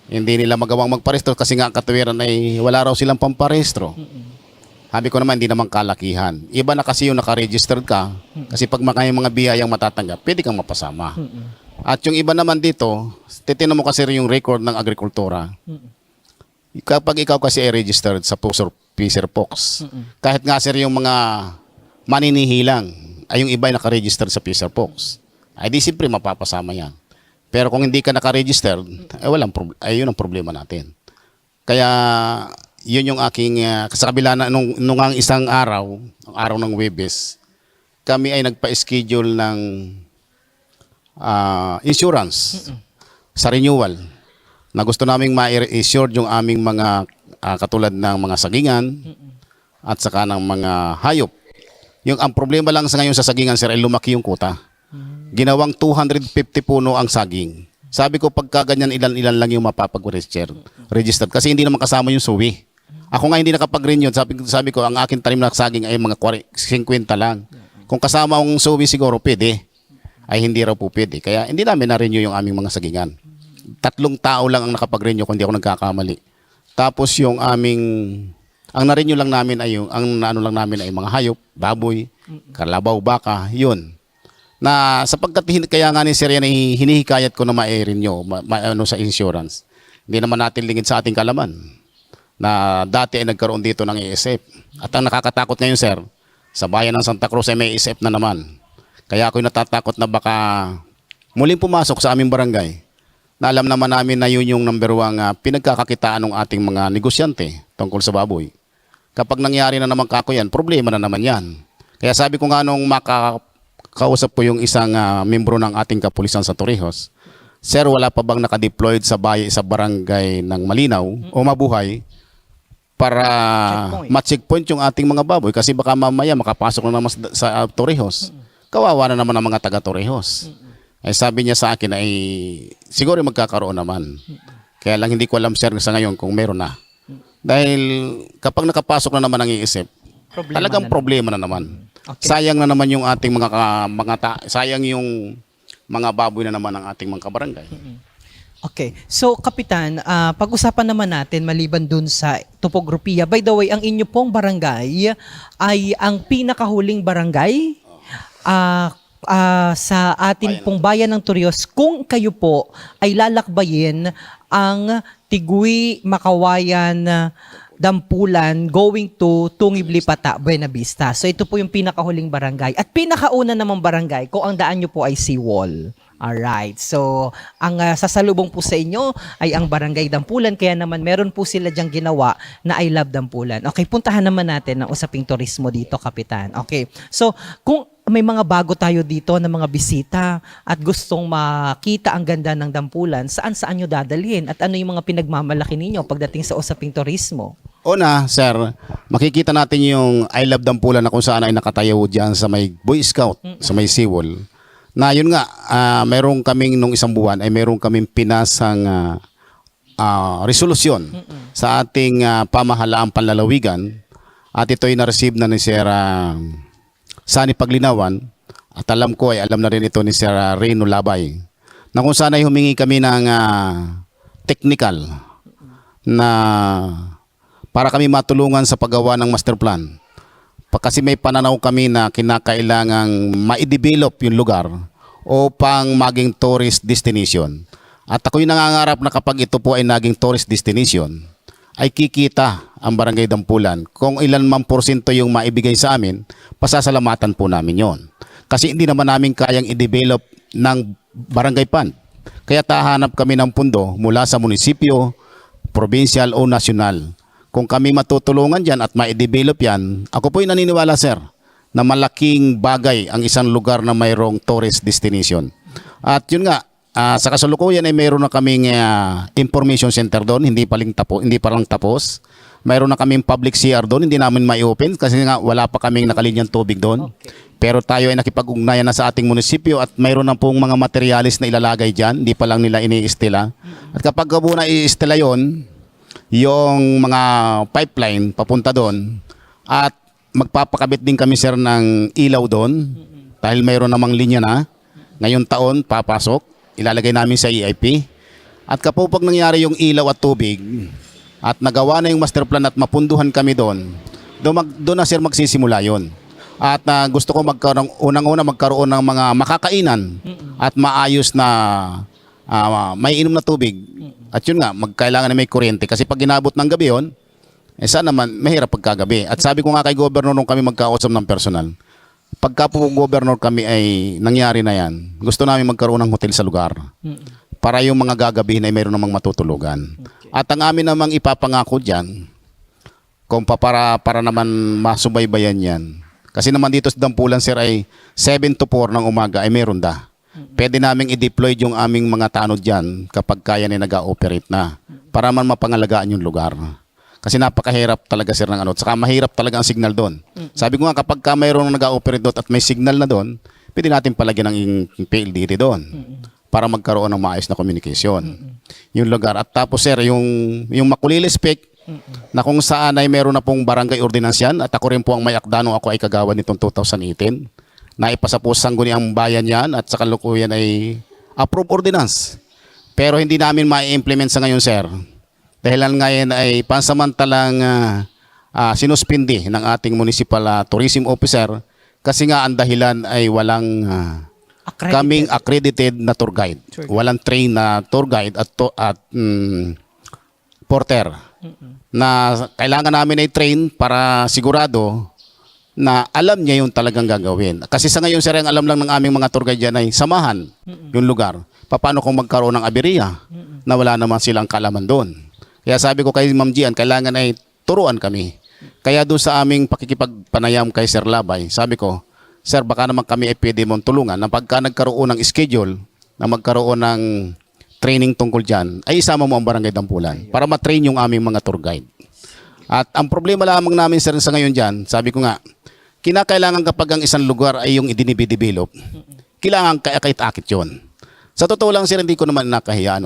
hindi nila magawang magparehistro kasi nga ang katuwiran ay wala raw silang pamparehistro. Sabi ko naman, hindi naman kalakihan. Iba na kasi yung nakaregistered ka, kasi pag may mga biyayang matatanggap, pwede kang mapasama. At yung iba naman dito, titignan mo kasi yung record ng agrikultura. Kapag ikaw kasi ay registered sa Fisher Fox, kahit nga sir yung mga maninihilang, ay yung iba ay nakaregistered sa Fisher Fox, ay di siyempre mapapasama yan. Pero kung hindi ka nakaregistered, ay yun ang problema natin. Kaya yun yung aking, sa kabila na nung ang isang araw, ang araw ng Huwebes, kami ay nagpa-schedule ng insurance sa renewal na gusto naming ma-insure yung aming mga katulad ng mga sagingan at saka ng mga hayop. Ang problema lang sa ngayon sa sagingan sir ay lumaki yung kuta. Ginawang 250 puno ang saging. Sabi ko pagka ganyan ilan-ilan lang yung mapapag-register kasi hindi naman kasama yung suwi. Ako nga hindi nakapag-renew. Sabi ko ang akin tanim na saging ay mga 50 lang. Kung kasama ang suwi siguro pwede. Ay hindi raw po pwede. Kaya hindi namin na-renew yung aming mga sagingan. 3 tao lang ang nakapag-renew kung hindi ako nagkakamali. Tapos yung ang na-renew lang namin ay lang namin ay mga hayop, baboy, kalabaw, baka, yun. Na sapagkat kaya nga ni Sir yan ay hinihikayat ko na ma-renew sa insurance. Hindi naman natin lingid sa ating kalaman na dati ay nagkaroon dito ng ESF. At ang nakakatakot ngayon sir, sa bayan ng Santa Cruz ay may ESF na naman. Kaya ako'y natatakot na baka muling pumasok sa aming barangay. Na alam naman namin na yun yung number 1 pinagkakakitaan ng ating mga negosyante tungkol sa baboy. Kapag nangyari na naman kako yan, problema na naman yan. Kaya sabi ko nga nung makakausap ko yung isang membro ng ating kapulisan sa Torrijos, Sir, wala pa bang nakadeployed sa barangay ng Malinaw o Mabuhay para ma-checkpoint yung ating mga baboy? Kasi baka mamaya makapasok na naman sa Torrijos. Kawawa na naman ang mga taga-Torrijos. Ay sabi niya sa akin ay siguro magkakaroon naman. Kaya lang hindi ko alam sir sa ngayon kung meron na. Dahil kapag nakapasok na naman ang iisip, talagang problema na naman. Okay. Sayang na naman yung ating sayang yung mga baboy na naman ng ating mga kabarangay. Okay. So, Kapitan, pag-usapan naman natin maliban dun sa topografiya. By the way, ang inyo pong barangay ay ang pinakahuling barangay sa atin pong bayan ng Turios. Kung kayo po ay lalakbayin ang Tigui, Makawayan, Dampulan going to Tungib Lipata, Buena Vista. So ito po yung pinakahuling barangay. At pinakauna namang barangay kung ang daan nyo po ay seawall. Alright. So ang sasalubong po sa inyo ay ang Barangay Dampulan. Kaya naman meron po sila diyang ginawa na I Love Dampulan. Okay, puntahan naman natin ang usaping turismo dito, Kapitan. Okay. So kung may mga bago tayo dito na mga bisita at gustong makita ang ganda ng Dampulan, saan nyo dadalhin? At ano yung mga pinagmamalaki ninyo pagdating sa usaping turismo? Una, sir, makikita natin yung I Love Dampulan na kung saan ay nakatayo dyan sa may Boy Scout, sa may seawall. Na yun nga, meron kaming nung isang buwan ay meron kaming pinasang resolusyon sa ating pamahalaang panlalawigan. At ito'y na-receive na ni Sir Sani Paglinawan. At alam ko ay alam na rin ito ni Sir Reno Labay. Na kung saan ay humingi kami ng technical na para kami matulungan sa paggawa ng master plan. Kasi may pananaw kami na kinakailangang ma-develop yung lugar upang maging tourist destination. At ako'y nangangarap na kapag ito po ay naging tourist destination, ay kikita ang Barangay Dampulan. Kung ilan man porsyento yung maibigay sa amin, pasasalamatan po namin yon. Kasi hindi naman namin kayang i-develop ng barangay fund. Kaya tahanap kami ng pundo mula sa munisipyo, provincial o nasyonal. Kung kami matutulungan dyan at ma-develop yan, ako po'y naniniwala, sir, na malaking bagay ang isang lugar na mayroong tourist destination. At yun nga, sa kasalukuyan ay mayroon na kaming information center doon, hindi pa lang tapos. Mayroon na kaming public CR doon, hindi namin ma-open kasi nga wala pa kaming nakalinyang tubig doon. Okay. Pero tayo ay nakipag-ugnayan na sa ating munisipyo at mayroon na pong mga materialis na ilalagay dyan, hindi pa lang nila ini-istila. At kapag muna i-istila yon, yung mga pipeline papunta doon at magpapakabit din kami, sir, ng ilaw doon dahil mayroon namang linya na ngayong taon papasok, ilalagay namin sa EIP. At kapag nangyari yung ilaw at tubig at nagawa na yung master plan at mapunduhan kami doon na, sir, magsisimula yon. At gusto ko unang-una magkaroon ng mga makakainan at maayos na may inom na tubig. At yun nga, kailangan na may kuryente. Kasi pag inabot ng gabi yun, saan naman, mahirap pagkagabi. At sabi ko nga kay Governor nung kami magkausap ng personal, pagka po Governor kami ay nangyari na yan, gusto namin magkaroon ng hotel sa lugar. Para yung mga gagabihin ay mayroon namang matutulugan. Okay. At ang amin namang ipapangako dyan, kung para naman masubaybayan yan. Kasi naman dito sa Dampulan, sir, ay 7 to 4 ng umaga ay meron da. Pwede naming i-deploy yung aming mga tanod dyan kapag kaya na nag-ooperate na para man mapangalagaan yung lugar. Kasi napakahirap talaga, sir, ng ano. Saka mahirap talaga ang signal doon. Sabi ko nga, kapag mayroon nag-ooperate doon at may signal na doon, pwede natin palagyan ng PLDT doon para magkaroon ng maayos na communication. Yung lugar. At tapos, sir, yung Makulili Spec na kung saan ay meron na pong barangay ordinance yan at ako rin po ang may akda nung ako ay kagawa nitong 2018. Naipasa po sa sangguniang bayan yan at sa kalukuyan ay approved ordinance. Pero hindi namin ma-implement sa ngayon, sir. Dahilan ngayon ay pansamantalang sinuspindi ng ating municipal tourism officer kasi nga ang dahilan ay walang kaming accredited na tour guide. Walang trained na tour guide at porter. Na kailangan namin ay train para sigurado na alam niya yung talagang gagawin. Kasi sa ngayon, sir, ang alam lang ng aming mga tour guide dyan ay samahan yung lugar. Paano kung magkaroon ng aberya na wala naman silang kaalaman doon. Kaya sabi ko kay Ma'am Gian, kailangan ay turuan kami. Kaya doon sa aming pakikipagpanayam kay Sir Labay, sabi ko, sir, baka naman kami ay pwede mong tulungan na pagka nagkaroon ng schedule, na magkaroon ng training tungkol dyan, ay isama mo ang Barangay Dampulan para matrain yung aming mga tour guide. At ang problema lamang namin, sir, sa ngayon dyan, sabi ko nga, kinakailangan kapag ang isang lugar ay yung idinidevelop, kailangan kahit-akit yun. Sa totoo lang, sir, hindi ko naman nakahiya.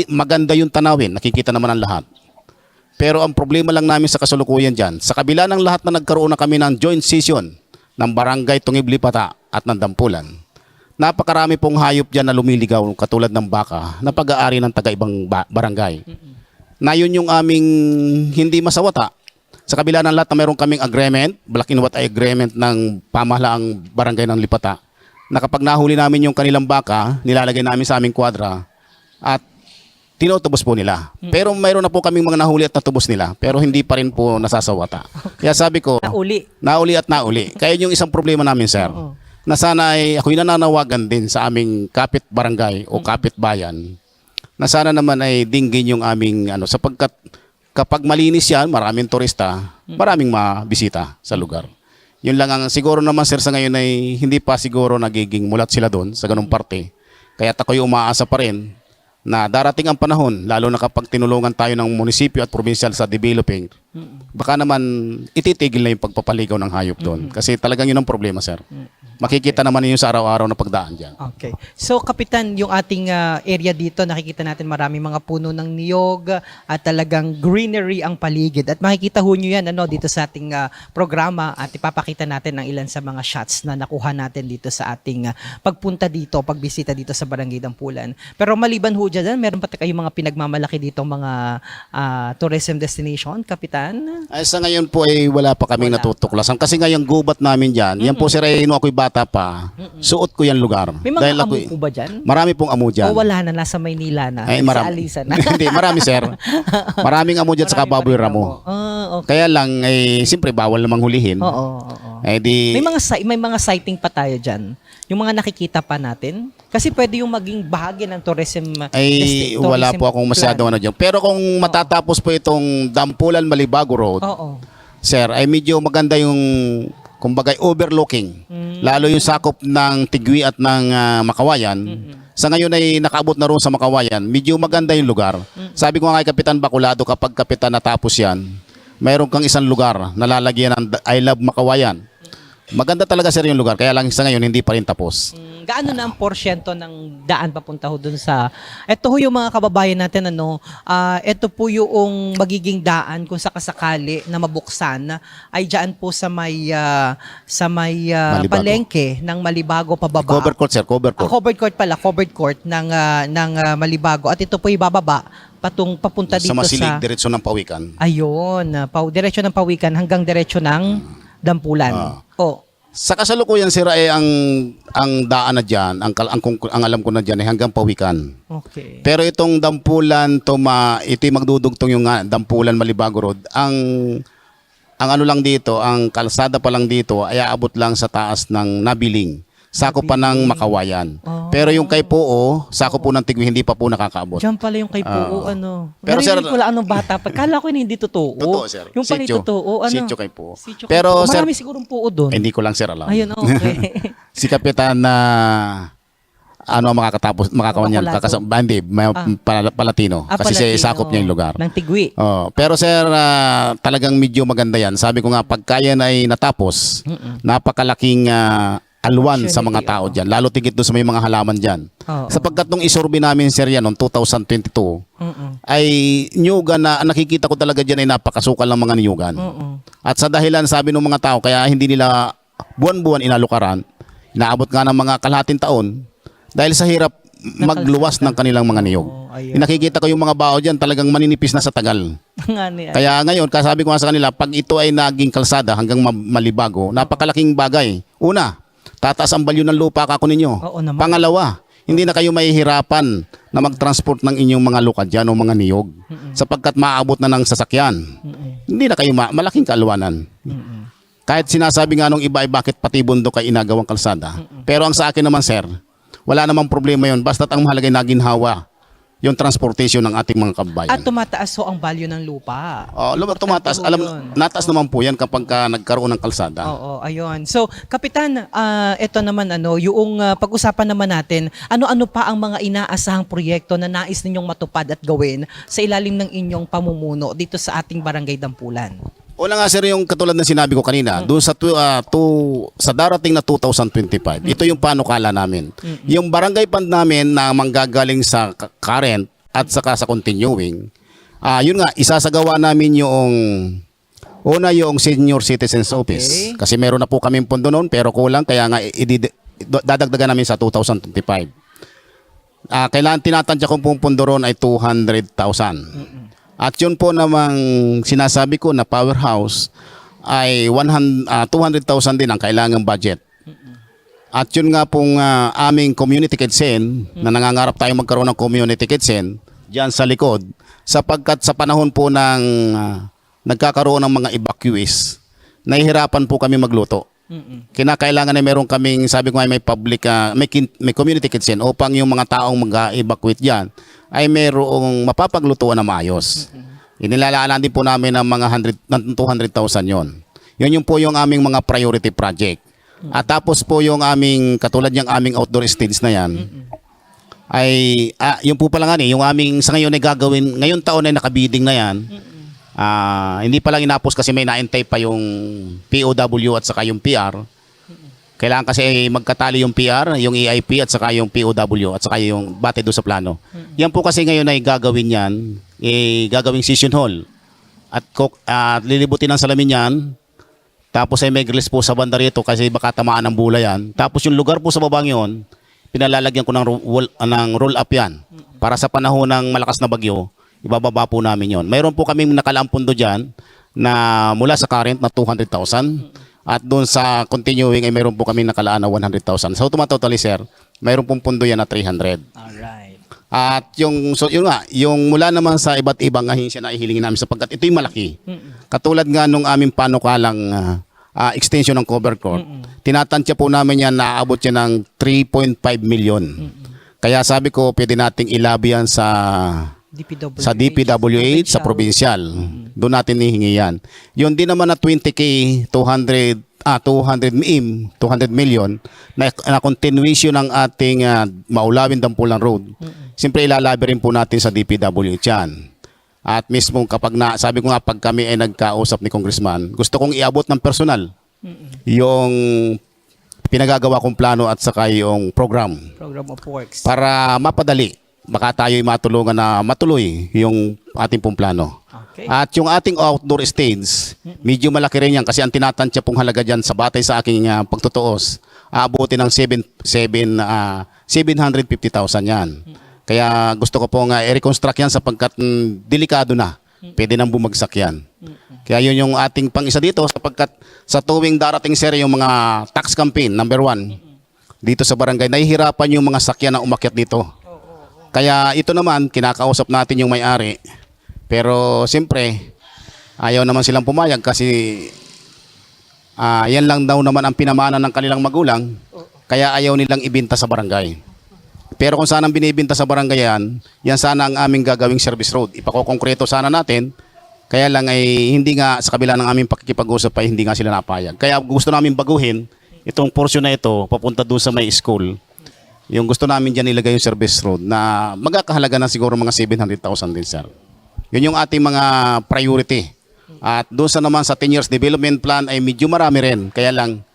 Maganda yung tanawin, nakikita naman ang lahat. Pero ang problema lang namin sa kasalukuyan dyan, sa kabila ng lahat na nagkaroon na kami ng joint session ng Barangay Tungib Lipata at ng Dampulan, napakarami pong hayop dyan na lumiligaw katulad ng baka na pag-aari ng taga-ibang barangay. Na yun yung aming hindi masawata. Sa kabila ng lahat na meron kaming agreement, black and white agreement ng pamahalaang barangay ng Lipata, na kapag nahuli namin yung kanilang baka, nilalagay namin sa aming kwadra at tinutubos po nila. Pero mayroon na po kaming mga nahuli at natubos nila, pero hindi pa rin po nasasawata. Kaya sabi ko, Nauli. nauli. Kaya yung isang problema namin, sir, na sana ay ako'y nananawagan din sa aming kapit barangay o kapit bayan na sana naman ay dinggin yung aming sapagkat kapag malinis yan, maraming turista, maraming mabisita sa lugar. Yun lang ang siguro naman, sir, sa ngayon ay hindi pa siguro nagiging mulat sila doon sa ganung parte. Kaya ako'y umaasa pa rin na darating ang panahon, lalo na kapag tinulungan tayo ng munisipyo at provincial sa developing, baka naman ititigil na yung pagpapaligaw ng hayop doon. Kasi talagang yun ang problema, sir. Makikita naman ninyo sa araw-araw na pagdaan dyan. Okay. So, Kapitan, yung ating area dito, nakikita natin marami mga puno ng niyog at talagang greenery ang paligid. At makikita ho nyo yan dito sa ating programa at ipapakita natin ang ilan sa mga shots na nakuha natin dito sa ating pagpunta dito, pagbisita dito sa Barangay Dampulan. Pero maliban ho dyan, meron pa kayong mga pinagmamalaki dito mga tourism destination, Kapitan? Ay, sa ngayon po ay wala pa kaming natutuklasan. Kasi ngayong gubat namin dyan, yan po, sir, ay nung ako'y bata pa, suot ko yan lugar. May mga amo po ba dyan? Marami pong amo dyan. O wala na, nasa Maynila na? Ay, Sa Alisa na? Hindi, marami, sir. Maraming amo dyan sa Kababoy Ramo. Okay. Kaya lang, siyempre, bawal namang hulihin. Oo. Di, May mga sighting pa tayo dyan. Yung mga nakikita pa natin. Kasi pwede yung maging bahagi ng tourism. wala po akong masyadong dyan. Pero kung matatapos po itong Dampulan Malibago Road, Oo. sir, ay medyo maganda yung kumbagay overlooking. Lalo yung sakop ng Tigwi at ng Makawayan. Sa ngayon ay nakaabot na roon sa Makawayan. Medyo maganda yung lugar. Sabi ko nga kay Kapitan Baculado, kapag Kapitan natapos yan, mayroon kang isang lugar na lalagyan ng I Love Makawayan. Maganda talaga, sir, yung lugar. Kaya lang sa ngayon hindi pa rin tapos. Gaano na ang porsyento ng daan papunta ho dun sa... Ito ho yung mga kababayan natin, ito po yung magiging daan kung sakasakali na mabuksan ay dyan po sa may Malibago. palengke ng Malibago pababa. Covered court, sir. Covered court. Covered court pala, covered court ng Malibago. At ito po ibababa papunta dito Sa Masilig, sa... diretso ng Pawikan. Ayun, diretso ng Pawikan hanggang diretso ng Dampulan. Sa kasalukuyan, sir, ay ang daan na dyan, ang alam ko na dyan ay hanggang Pawikan. Okay. Pero itong Dampulan, ito'y magdudugtong yung Dampulan Malibago Road. Ang ano lang dito, ang kalsada pa lang dito ay aabot lang sa taas ng Nabiling. Sakop pa ng Makawayan. Pero yung kay Puo, sakop po ng Tigwi, hindi pa po nakakaabot. Diyan pala yung kay Puo, Pero, sir, narinig ko lang anong bata pa. Kala ko hindi totoo. Totoo, sir. Yung pala Sityo. totoo. Sityo kay Puo. Sityo kay Pero, Puo. sir, Marami sigurong Puo doon. hindi ko lang, sir, alam. Ayun, okay. Si Kapitan na ang makakawan niyan? Hindi, Palatino. Kasi Palatino. sakop niya yung lugar. Ng Tigwi. Pero, sir, talagang medyo maganda yan. Sabi ko nga, pagka yan ay natapos, napakalaking alwan sa mga tao dyan. Lalo tigit doon sa may mga halaman dyan. Sapagkat nung isurvey namin, sir, yan, noong 2022, ay niyugan na nakikita ko talaga dyan ay napakasukal ng mga niyugan. At sa dahilan, sabi ng mga tao, kaya hindi nila buwan-buwan inalukaran, inaabot nga ng mga kalahating taon, dahil sa hirap magluwas ng kanilang mga niyog. Nakikita ko yung mga bao dyan, talagang maninipis na sa tagal. Kaya ngayon, kasabi ko nga sa kanila, pag ito ay naging kalsada hanggang Malibago, napakalaking bagay. Una, tataas ang balyo ng lupa kako ninyo. Pangalawa, hindi na kayo mahihirapan na mag-transport ng inyong mga luka dyan o mga niyog. Sapagkat maaabot na ng sasakyan. Hindi na kayo malaking kaluwanan. Kahit sinasabi nga nung iba ay bakit pati bundok ay inagawang kalsada. Pero ang sa akin naman, sir, wala namang problema yon. Basta't ang mahalaga ay naginhawa yung transportation ng ating mga kabayan. At tumataas ho ang value ng lupa. Tumataas. Nataas naman po yan kapag nagkaroon ng kalsada. Oo, ayun. So, Kapitan, ito naman yung pag-usapan naman natin, ano-ano pa ang mga inaasahang proyekto na nais ninyong matupad at gawin sa ilalim ng inyong pamumuno dito sa ating Barangay Dampulan? Una nga, sir, yung katulad na sinabi ko kanina, doon sa darating na 2025, ito yung panukala namin. Yung barangay fund namin na manggagaling sa current at saka sa continuing, yun nga, isasagawa namin yung senior citizens office. Kasi meron na po kaming pondo noon, pero kulang, kaya nga dadagdagan namin sa 2025. Kailangan tinatansya kong pong pondo ron ay 200,000. At yun po namang sinasabi ko na powerhouse ay 200,000 din ang kailangang budget. At yun nga pong aming community kitchen na nangangarap tayo magkaroon ng community kitchen diyan sa likod sapagkat sa panahon po ng nagkakaroon ng mga evacuees, nahihirapan po kami magluto. Kinakailangan na meron kaming, sabi ko nga may public, may community kitchen upang yung mga taong mag-evacuate diyan ay merong mapapaglutuan na maayos. Inilalaan din po namin ng mga 200,000 yon. Yun po yung aming mga priority project. At tapos po yung aming, katulad yung aming outdoor stage na yan, ay, yun po pala nga yung aming sa ngayon ay gagawin, ngayong taon ay nakabiding na yan. Hindi pa lang inapos kasi may naintay pa yung POW at saka yung PR. Kailangan kasi magkatali yung PR, yung EIP at saka yung POW at saka yung bate doon sa plano. Yan po kasi ngayon ay gagawin yan, gagawing session hall. At lilibutin ng salamin yan. Tapos ay may grills po sa banda rito kasi baka tamaan ng bula yan. Tapos yung lugar po sa babang yon, pinalalagyan ko ng roll up yan. Para sa panahon ng malakas na bagyo, ibababa po namin yon. Mayroon po kaming nakalaang pondo dyan na mula sa current na 200,000 at doon sa continuing ay mayroon po kaming nakalaan na 100,000. So tumatotally sir, mayroon pong pondo yan na 300. Alright. At yung mula naman sa iba't ibang ahensya na ihilingin namin sapagkat ito'y malaki. Katulad nga nung aming panukalang extension ng cover court, tinatansya po namin yan na aabot yan ng 3.5 million. Kaya sabi ko pwede nating ilabi yan sa DPWH, sa provincial. Doon natin hihingi yan. Yun din naman na 20K, 200 million na continuation ng ating Maulawin Dampulan Road. Siyempre ilalabi rin po natin sa DPWH yan. At mismo kapag sabi ko nga pag kami ay nagkausap ni Congressman, gusto kong iabot ng personal yung pinagagawa kong plano at saka yung program Program of Works. para mapadali. Baka tayo'y matulungan na matuloy yung ating pong plano. Okay. At yung ating outdoor stage, medyo malaki rin yan kasi ang tinatansya pong halaga dyan sa batay sa aking pagtutuos, aabutin ng 750,000 yan. Kaya gusto ko pong i-reconstruct yan sapagkat delikado na. Pwede nang bumagsak yan. Kaya yun yung ating pang-isa dito sapagkat sa tuwing darating sir yung mga tax campaign, number 1, dito sa barangay, nahihirapan yung mga sakyan na umakyat dito. Kaya ito naman, kinakausap natin yung may-ari. Pero siyempre, ayaw naman silang pumayag kasi yan lang daw naman ang pinamana ng kanilang magulang. Kaya ayaw nilang ibinta sa barangay. Pero kung saan ang binibinta sa barangay yan sana ang aming gagawing service road. Ipakokongkreto sana natin. Kaya lang ay hindi nga sa kabila ng aming pakikipag-usap ay hindi nga sila napayag. Kaya gusto namin baguhin itong portion na ito papunta doon sa may school. Yung gusto namin dyan ilagay yung service road na magkakahalaga na siguro mga 700,000 din sir. Yun yung ating mga priority. At doon sa naman sa 10 years development plan ay medyo marami rin. Kaya lang,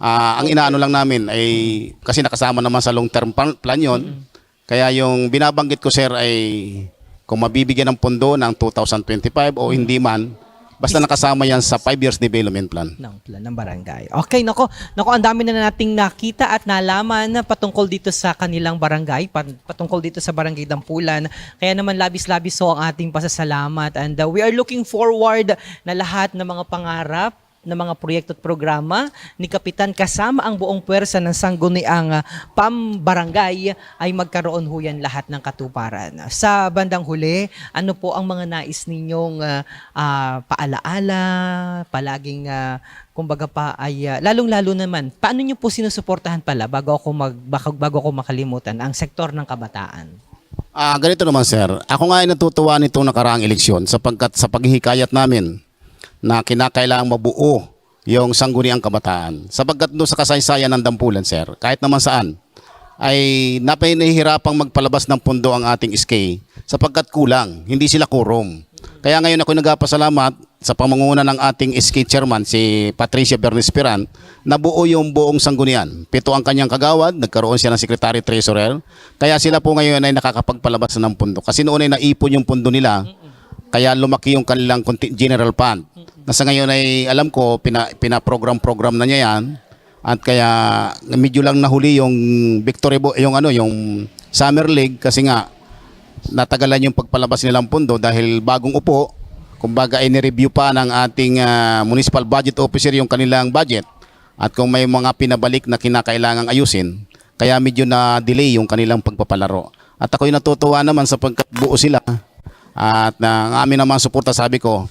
ang inaano lang namin ay kasi nakasama naman sa long term plan yun. Kaya yung binabanggit ko sir ay kung mabibigyan ng pondo ng 2025 o hindi man, basta nakasama yan sa 5 years development plan. Ng plan ng barangay. Okay, nako, ang dami na nating nakita at nalaman na patungkol dito sa kanilang barangay, patungkol dito sa Barangay Dampulan. Kaya naman labis-labis so ang ating pasasalamat and we are looking forward na lahat ng mga pangarap ng mga proyekto at programa ni Kapitan kasama ang buong puwersa ng sangguniang pambarangay ay magkaroon ho yan lahat ng katuparan. Sa bandang huli, ano po ang mga nais ninyong paalaala, palaging kumbaga pa ay lalong-lalo naman, paano niyo po sinusuportahan pala bago ako makalimutan ang sektor ng kabataan? Ganito naman sir, ako nga ay natutuwa nitong nakaraang eleksyon sapagkat sa paghihikayat namin na kinakailangang mabuo yung sangguniang kabataan. Sapagkat doon sa kasaysayan ng Dampulan, sir, kahit naman saan, ay napahihirapang magpalabas ng pondo ang ating SK sapagkat kulang, hindi sila quorum. Kaya ngayon ako nagpasalamat sa pamanguna ng ating SK chairman, si Patricia Bernes Piran, nabuo yung buong sanggunian. 7 ang kanyang kagawad, nagkaroon siya ng secretary treasurer, kaya sila po ngayon ay nakakapagpalabas ng pondo. Kasi noon ay naipon yung pondo nila, kaya lumaki yung kanilang general fund. Nasa ngayon ay alam ko, pinaprogram na niya yan. At kaya medyo lang nahuli yung Victory yung Summer League kasi nga natagalan yung pagpalabas nilang pondo dahil bagong upo. Kumbaga ay ni-review pa ng ating municipal budget officer yung kanilang budget. At kung may mga pinabalik na kinakailangang ayusin, kaya medyo na-delay yung kanilang pagpapalaro. At ako'y natutuwa naman sapagkat buo sila. At ang amin naman suporta, sabi ko,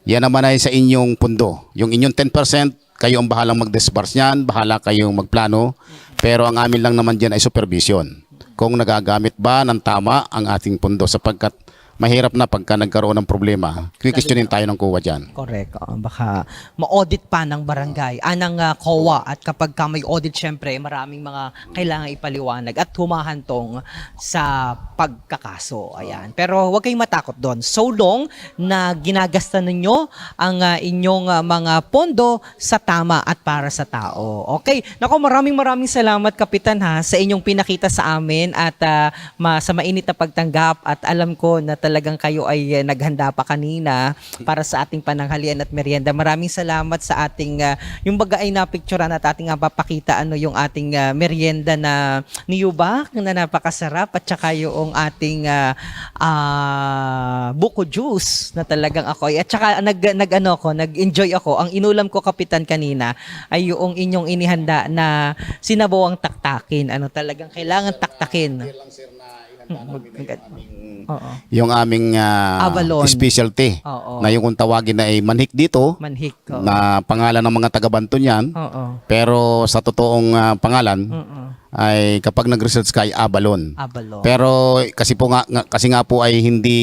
yan naman ay sa inyong pundo. Yung inyong 10%, kayo ang bahalang mag-disburse niyan, bahala kayong magplano. Pero ang amin lang naman dyan ay supervision. Kung nagagamit ba ng tama ang ating pundo sapagkat mahirap na pagka nagkaroon ng problema. Kikisyonin tayo ng kuwa dyan. Correct. Baka ma-audit pa ng barangay, ng COA. At kapag ka may audit, syempre, maraming mga kailangan ipaliwanag at humahantong sa pagkakaso. Ayan. Pero huwag kayong matakot doon. So long na ginagasta ninyo ang inyong mga pondo sa tama at para sa tao. Okay. Nako, maraming salamat, Kapitan, ha, sa inyong pinakita sa amin at sa mainit na pagtanggap at alam ko na talagang kayo ay naghanda pa kanina para sa ating pananghalian at merienda. Maraming salamat sa ating, yung baga ay napicturean at ating papakita yung ating merienda na niyubak na napakasarap at saka yung ating buko juice na talagang ako. At saka nag-enjoy ako. Ang inulam ko, Kapitan, kanina ay yung inyong inihanda na sinabawang taktakin. Talagang kailangan taktakin. Oo. Yung aming Abalone. specialty Oo. na yung kung tawagin na ay manhik dito Manhik. Oo. na pangalan ng mga taga-Banto niyan. Oo. Pero sa totoong pangalan Oo. ay kapag nag-research ka ay abalon. Abalone. Pero kasi nga po ay hindi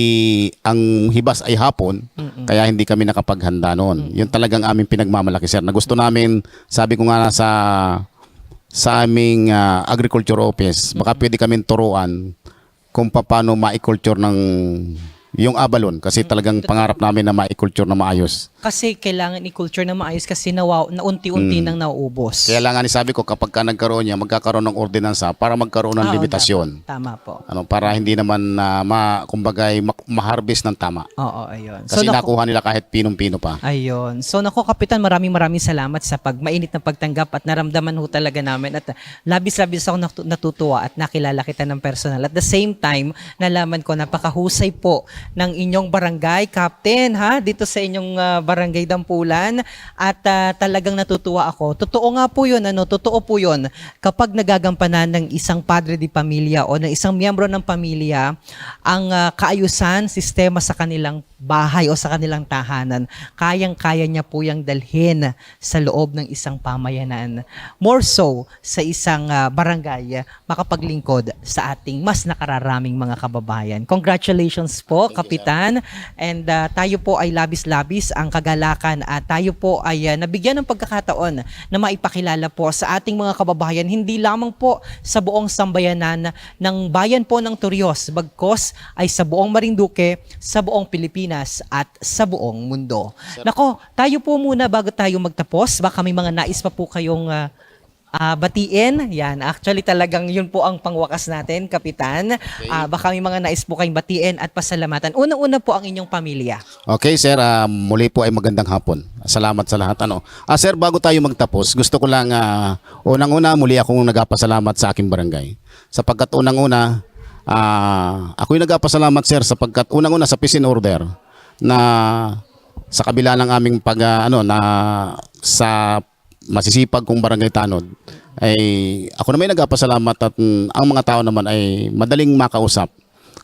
ang hibas ay hapon, kaya hindi kami nakapaghanda noon. Yun talagang aming pinagmamalaki, sir. Na gusto namin, sabi ko nga sa aming agriculture office, baka pwede kami turuan kung paano ma-culture ng yung abalon kasi talagang pangarap namin na ma-culture na maayos. Kasi kailangan i-culture na maayos kasi na unti-unti nang nauubos. Kaya lang nga sabi ko kapag ka nagkaroon niya, magkakaroon ng ordinansa para magkaroon ng Oo, limitasyon. Tama po. Para hindi naman kumbaga ma-harvest ng tama. Oo, ayun. Kasi nakuha nila kahit pinong-pino pa. Ayun. So nako, Kapitan, maraming salamat sa mainit na pagtanggap at naramdaman ho talaga namin at labis-labis ako natutuwa at nakilala kita ng personal. At the same time, nalaman ko napakahusay po ng inyong barangay, Captain, ha, dito sa inyong barangay Dampulan at talagang natutuwa ako. Totoo nga po 'yun, totoo po 'yun. Kapag nagagampanan ng isang padre di pamilya o ng isang miyembro ng pamilya ang kaayusan, sistema sa kanilang bahay o sa kanilang tahanan, kayang-kaya niya po yang dalhin sa loob ng isang pamayanan. More so sa isang barangay makapaglingkod sa ating mas nakararaming mga kababayan. Congratulations po, Kapitan. And tayo po ay labis-labis ang kagalakan at tayo po ay nabigyan ng pagkakataon na maipakilala po sa ating mga kababayan, hindi lamang po sa buong sambayanan ng bayan po ng Turios, bagkos ay sa buong Marinduque, sa buong Pilipinas at sa buong mundo. Nako, tayo po muna bago tayo magtapos, baka may mga nais pa po kayong batiin. Yan, actually talagang yun po ang pangwakas natin, Kapitan. Baka may mga nais po kayong batiin at pasalamatan. Unang-una po ang inyong pamilya. Okay, sir. Muli po ay magandang hapon. Salamat sa lahat. Sir, bago tayo magtapos, gusto ko lang, unang-una, muli akong nagpasalamat sa aking barangay. Sapagkat unang-una, ako'y nagpasalamat, sir, sapagkat unang-una sa peace and order na sa kabila ng aming sa masisipag kong barangay tanod ay ako naman ay nagpasalamat at ang mga tao naman ay madaling makausap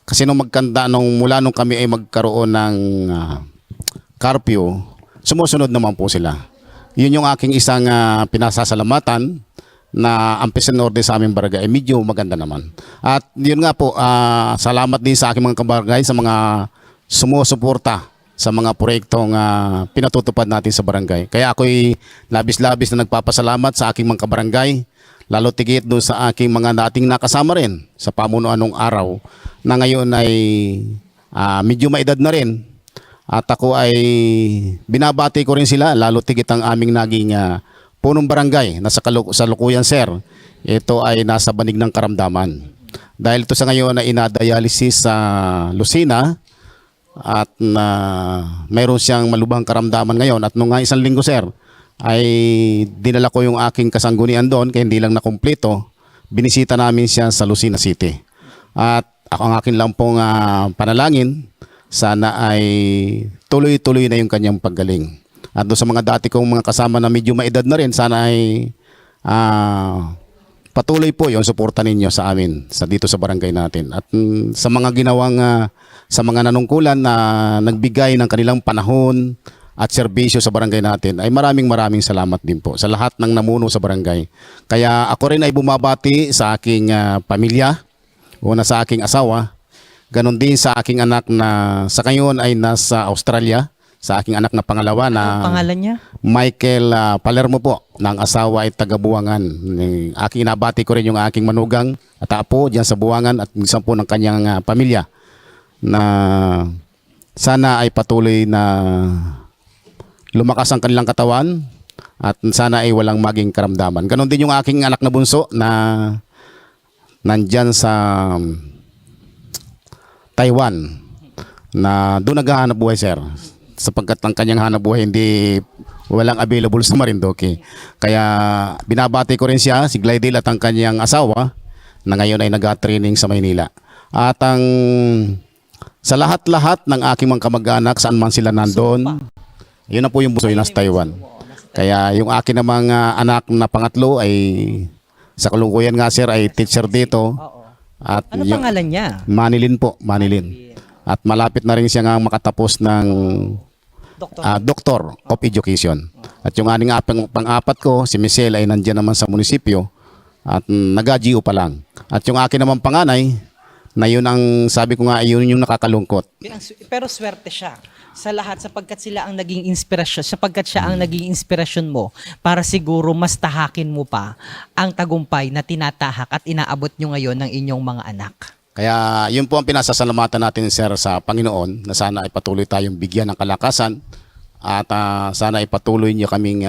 kasi mula nung kami ay magkaroon ng curfew, sumusunod naman po sila. Yun yung aking isang pinasasalamatan na ang peace and order sa aming barangay ay medyo maganda naman. At yun nga po, salamat din sa aking mga kabarangay sa mga sumusuporta sa mga proyektong pinatutupad natin sa barangay. Kaya ako'y labis-labis na nagpapasalamat sa aking mga kabarangay, lalo tigit doon sa aking mga dating nakasama rin sa pamunuan nung araw na ngayon ay medyo maedad na rin. At ako ay binabati ko rin sila, lalo tigit ang aming naging punong barangay na sa kalukuyan, sir. Ito ay nasa banig ng karamdaman. Dahil ito sa ngayon na inadialysis sa Lucena, at mayroon siyang malubhang karamdaman ngayon at nung isang linggo, sir, ay dinala ko yung aking kasanggunian doon kaya hindi lang nakumpleto. Binisita namin siya sa Lucena City. At ako ang akin lang pong panalangin, sana ay tuloy-tuloy na yung kanyang paggaling. At doon sa mga dati kong mga kasama na medyo maedad na rin, sana ay patuloy po yung suporta ninyo sa amin dito sa barangay natin. At sa mga ginawang, sa mga nanungkulan na nagbigay ng kanilang panahon at serbisyo sa barangay natin, ay maraming salamat din po sa lahat ng namuno sa barangay. Kaya ako rin ay bumabati sa aking pamilya, una sa aking asawa, ganon din sa aking anak na sa ngayon ay nasa Australia, sa aking anak na pangalawa na Ang pangalan niya? Michael Palermo po, ng asawa ay taga Buangan. Aking inabati ko rin yung aking manugang at apo diyan sa Buangan at minsan po ng kanyang pamilya na sana ay patuloy na lumakas ang kanilang katawan at sana ay walang maging karamdaman. Ganon din yung aking anak na bunso na nandyan sa Taiwan na doon naghahanap buhay, sir, sapagkat ang kanyang hanap buhay walang available sa Marinduque. Kaya binabati ko rin siya, si Glydel at ang kanyang asawa na ngayon ay nag-training sa Maynila. At sa lahat-lahat ng aking mga kamag-anak, saan man sila nandun, yun na po yung buso, yun nasa Taiwan. Kaya yung akin namang anak na pangatlo ay sa kalukuyan nga, sir, ay teacher dito. At Ano pangalan niya? Manilin po, Manilin. At malapit na rin siya nga makatapos ng Doktor. Doctor of Education. At yung aning pang-apat ko, si Michelle, ay nandiyan naman sa munisipyo at nag-GO pa lang. At yung akin naman panganay, na yun ang sabi ko nga, yun yung nakakalungkot. Pero swerte siya sa lahat sapagkat sila ang naging inspirasyon, sapagkat siya ang naging inspirasyon mo para siguro mas tahakin mo pa ang tagumpay na tinatahak at inaabot nyo ngayon ng inyong mga anak. Kaya yun po ang pinasasalamatan natin, sir, sa Panginoon, na sana ay patuloy tayong bigyan ng kalakasan at sana ay patuloy niyo kaming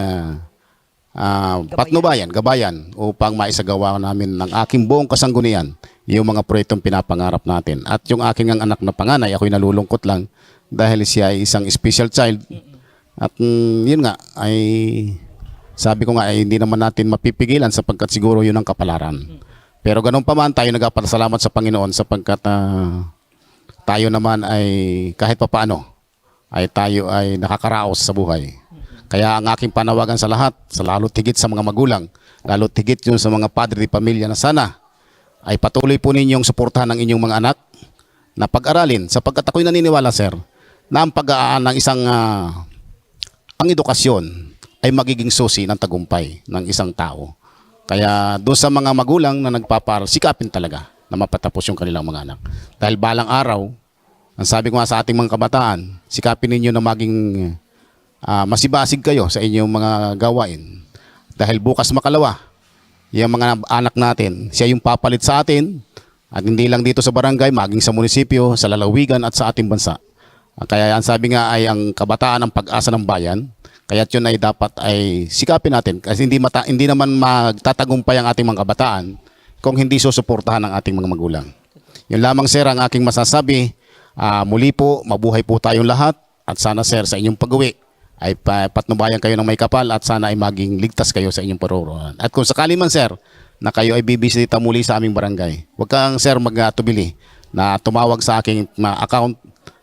gabayan upang maisagawa namin ng aking buong kasanggunian yung mga proyektong pinapangarap natin. At yung aking ang anak na panganay, ako'y nalulungkot lang dahil siya ay isang special child. At yun nga, ay sabi ko nga, ay hindi naman natin mapipigilan sapagkat siguro yun ang kapalaran. Pero ganun pa man, tayo nagpapasalamat sa Panginoon sapagkat tayo naman ay kahit papaano ay tayo ay nakakaraos sa buhay. Kaya ang aking panawagan sa lahat, sa lalo tigit sa mga magulang, lalo tigit yun sa mga padre de pamilya na sana ay patuloy po ninyong suportahan ang inyong mga anak na pag-aralin sapagkat ako'y naniniwala, sir, na ang pag-aan ng isang ang edukasyon ay magiging susi ng tagumpay ng isang tao. Kaya doon sa mga magulang na nagpaparal, sikapin talaga na mapatapos yung kanilang mga anak. Dahil balang araw, ang sabi ko nga sa ating mga kabataan, sikapin ninyo na maging masibasig kayo sa inyong mga gawain. Dahil bukas makalawa, yung mga anak natin, siya yung papalit sa atin, at hindi lang dito sa barangay, maging sa munisipyo, sa lalawigan at sa ating bansa. Kaya ang sabi nga ay ang kabataan ang pag-asa ng bayan. Kaya yun ay dapat ay sikapin natin kasi hindi naman magtatagumpay ang ating mga kabataan kung hindi susuportahan ng ating mga magulang. Yun lamang, sir, ang aking masasabi. Muli po, mabuhay po tayong lahat at sana, sir, sa inyong pag-uwi ay patnubayan kayo ng may kapal at sana ay maging ligtas kayo sa inyong paroroon. At kung sakali man, sir, na kayo ay bibisita muli sa aming barangay, huwag kang, sir, magtubili na tumawag sa aking account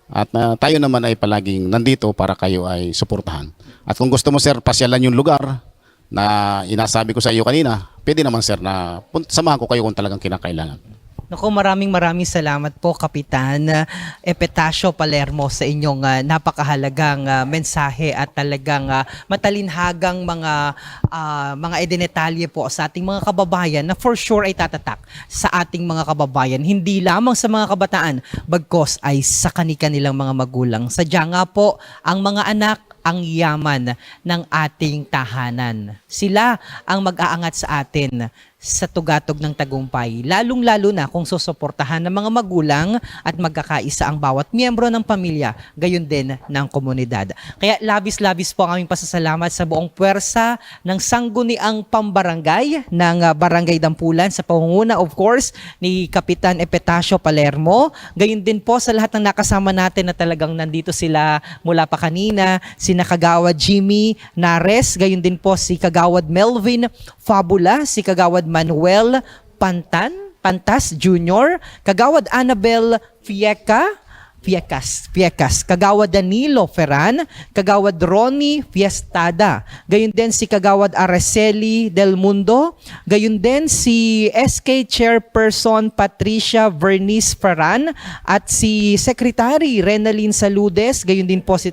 at tayo naman ay palaging nandito para kayo ay suportahan. At kung gusto mo, sir, pasyalan yung lugar na inasabi ko sa iyo kanina, pwede naman, sir, na samahan ko kayo kung talagang kinakailangan. Naku, maraming salamat po, Kapitan Epitacio Palermo, sa inyong napakahalagang mensahe at talagang matalinhagang mga idenetalye po sa ating mga kababayan na for sure ay tatatak sa ating mga kababayan. Hindi lamang sa mga kabataan, bagkos ay sa kanilang mga magulang. Sadya nga po, ang mga anak ang yaman ng ating tahanan. Sila ang mag-aangat sa atin sa tugatog ng tagumpay, lalong-lalo na kung susuportahan ng mga magulang at magkakaisa ang bawat miyembro ng pamilya, gayon din ng komunidad. Kaya labis-labis po ang aming pasasalamat sa buong puwersa ng sangguniang pambarangay ng Barangay Dampulan sa pangunguna of course ni Kapitan Epitacio Palermo, gayon din po sa lahat ng nakasama natin na talagang nandito sila mula pa kanina, si Kagawad Jimmy Nares, gayon din po si Kagawad Melvin Fabula, si Kagawad Manuel Pantas Jr., Kagawad Annabel Fiecas, Kagawad Danilo Ferran, Kagawad Ronnie Fiestada, gayon din si Kagawad Araceli Del Mundo, gayon din si SK Chairperson Patricia Vernice Ferran at si Secretary Renalyn Saludes, gayon din po si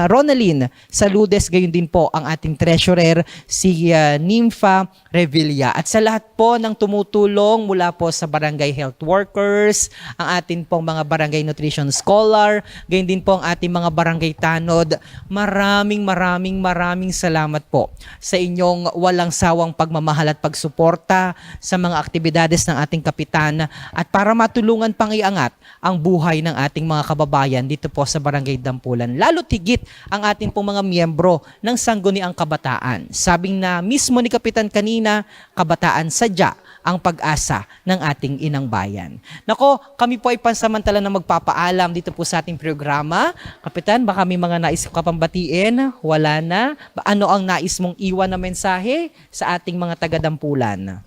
Ronalyn Saludes, gayon din po ang ating treasurer si Nympha Revilla. At sa lahat po ng tumutulong mula po sa barangay health workers, ang ating pong mga barangay nutrition scholar, gayon din po ang ating mga barangay tanod, maraming salamat po sa inyong walang sawang pagmamahal at pagsuporta sa mga aktibidades ng ating kapitan at para matulungan pang iangat ang buhay ng ating mga kababayan dito po sa Barangay Dampulan. Lalo't higit ang ating pong mga miyembro ng Sangguniang Kabataan. Sabing na mismo ni Kapitan kanina, kabataan sadya ang pag-asa ng ating inang bayan. Nako, kami po ay pansamantala na magpapaalam dito po sa ating programa. Kapitan, baka may mga nais ka pang batiin? Wala na? Ano ang nais mong iwan na mensahe sa ating mga taga-Dampulan?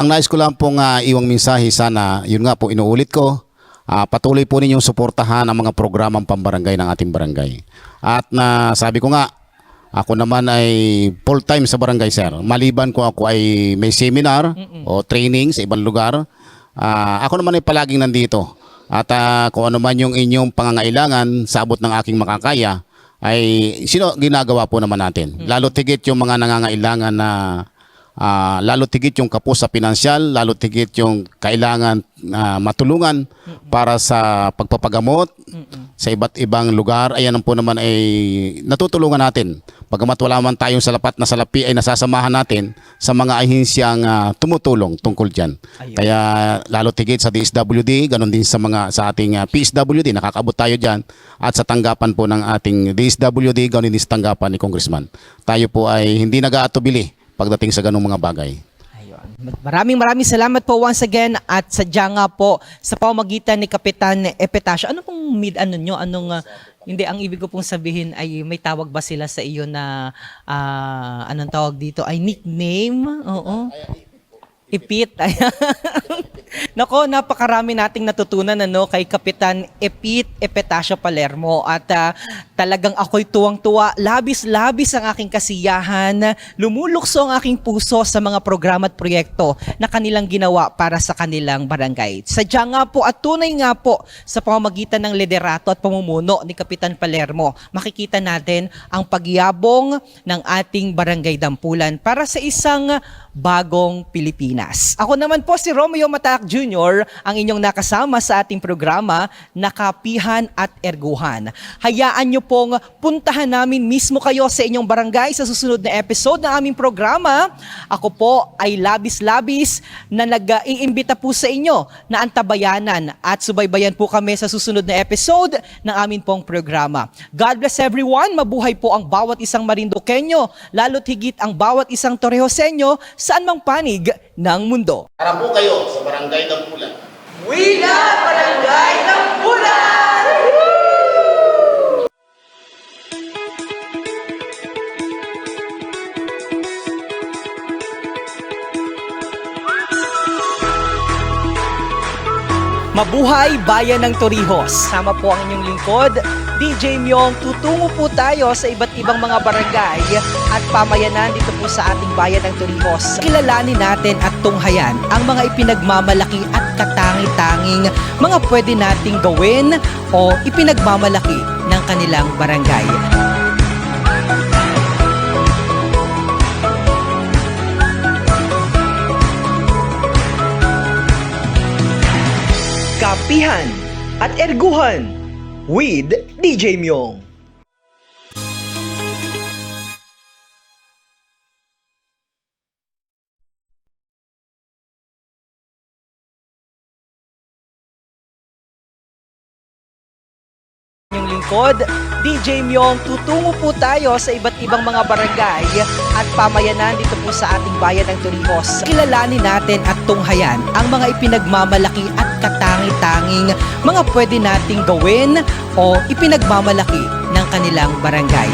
Ang nais ko lang pong iwang mensahe, sana, yun nga po inuulit ko, patuloy po ninyong suportahan ang mga programang pambarangay ng ating barangay. At sabi ko nga, ako naman ay full-time sa barangay, sir. Maliban ko ako ay may seminar o training sa ibang lugar, ako naman ay palaging nandito. At kung ano man yung inyong pangangailangan sa abot ng aking makakaya, ay ginagawa po naman natin. Lalo tigit yung mga nangangailangan na lalo tigit yung kapos sa pinansyal, lalo tigit yung kailangan matulungan para sa pagpapagamot sa iba't ibang lugar. Ayan po naman ay natutulungan natin. Pagamat wala man tayong salapat na salapi ay nasasamahan natin sa mga ahensyang tumutulong tungkol dyan. Ayun. Kaya lalo tigit sa DSWD, ganun din sa ating PSWD, nakakabot tayo dyan. At sa tanggapan po ng ating DSWD, ganun din sa tanggapan ni Congressman. Tayo po ay hindi nag-aatubili pagdating sa ganung mga bagay. Ayun. Maraming salamat po once again at sadya nga po sa pamamagitan ni Kapitan Epitacio. Ano pong nyo? Hindi, ang ibig ko pong sabihin ay may tawag ba sila sa iyo na anong tawag dito? Ay nickname? Oo. Ipit. Nako, napakarami nating natutunan kay Kapitan Epitacio Palermo at talagang ako'y tuwang-tuwa, labis-labis ang aking kasiyahan, lumulukso ang aking puso sa mga programa at proyekto na kanilang ginawa para sa kanilang barangay. Sadya nga po at tunay nga po sa pamamagitan ng liderato at pamumuno ni Kapitan Palermo, makikita natin ang pagyabong ng ating Barangay Dampulan para sa isang bagong Pilipinas. Ako naman po si Romeo Mataak Jr., ang inyong nakasama sa ating programa na Kapihan at Erguhan. Hayaan nyo pong puntahan namin mismo kayo sa inyong barangay sa susunod na episode ng aming programa. Ako po ay labis-labis na nag-iimbita po sa inyo na antabayanan at subaybayan po kami sa susunod na episode ng aming pong programa. God bless everyone. Mabuhay po ang bawat isang Marinduqueño, lalo't higit ang bawat isang Torrejoseño saan mang panig ng mundo. Tara po kayo sa Barangay Dampulan. We love Barangay Dampulan! Mabuhay Bayan ng Torrijos. Sama po ang inyong lingkod, DJ Myong. Tutungo po tayo sa iba't ibang mga barangay at pamayanan dito po sa ating bayan ng Torrijos. Kilalanin natin at tunghayan ang mga ipinagmamalaki at katangi-tanging mga pwede nating gawin o ipinagmamalaki ng kanilang barangay. Kapihan at Erguhan with DJ Myong. lingkod, DJ Myong. Tutungo po tayo sa iba't ibang mga barangay at pamayanan dito po sa ating bayan ng Torrijos. Kilalanin natin at tunghayan ang mga ipinagmamalaki at katangi-tanging mga pwede nating gawin o ipinagmamalaki ng kanilang barangay.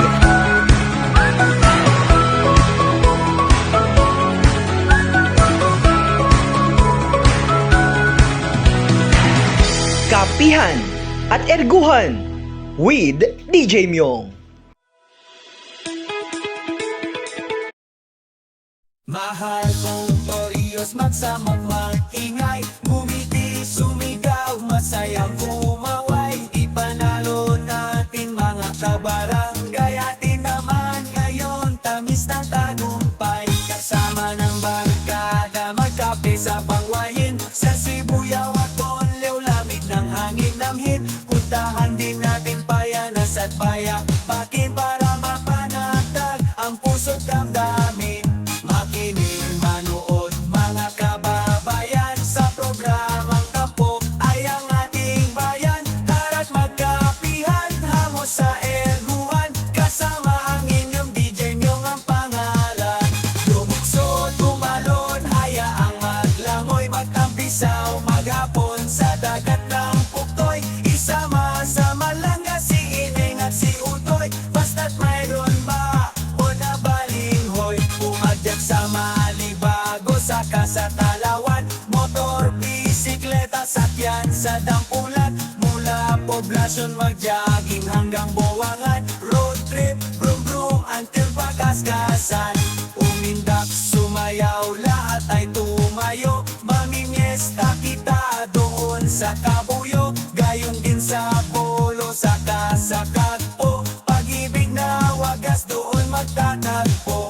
Kapihan at Erguhan with DJ Myong. Mahal kong Torrijos, magsamang maingay, bumiti, sumigaw, masayang kumaway. Ipanalo natin mga kabarangay, atin naman ngayon, tamis ng tagumpay. Kasama ng barkada, magkape sa pangwayin, sa Sibuyaw at Bonleo, lamig ng hangin ng hit. Puntahan din natin Payanas at Payapakin para mapanatag ang puso't damdamin. Makinig, manood, mga kababayan, sa programang Tampok ay ang ating bayan. Tara't magkapihan, hango sa Erguhan, kasama ang inyong DJ Myong ang pangalan. Lumukso, tumalon, hayaang maglangoy, magtampisaw, maghapon sa dagat ng Puktoy. Isama-sama lang nga si Ining at si Utoy, basta't mayroon ba o nabalinghoy. Umadyak sa Malibago, saka sa Talawan, motor, bisikleta, sakyan sa Dampulan. Mula poblasyon mag-jogging hanggang Buwangan, road trip, brum brum until Pagkaskasan. Umindak, sumayaw, lahat ay tumayo, mamimiesta kita doon sa Kabuyo. Gayon din sa Polo, saka sa Katpo, pag-ibig na wagas doon magtatagpo.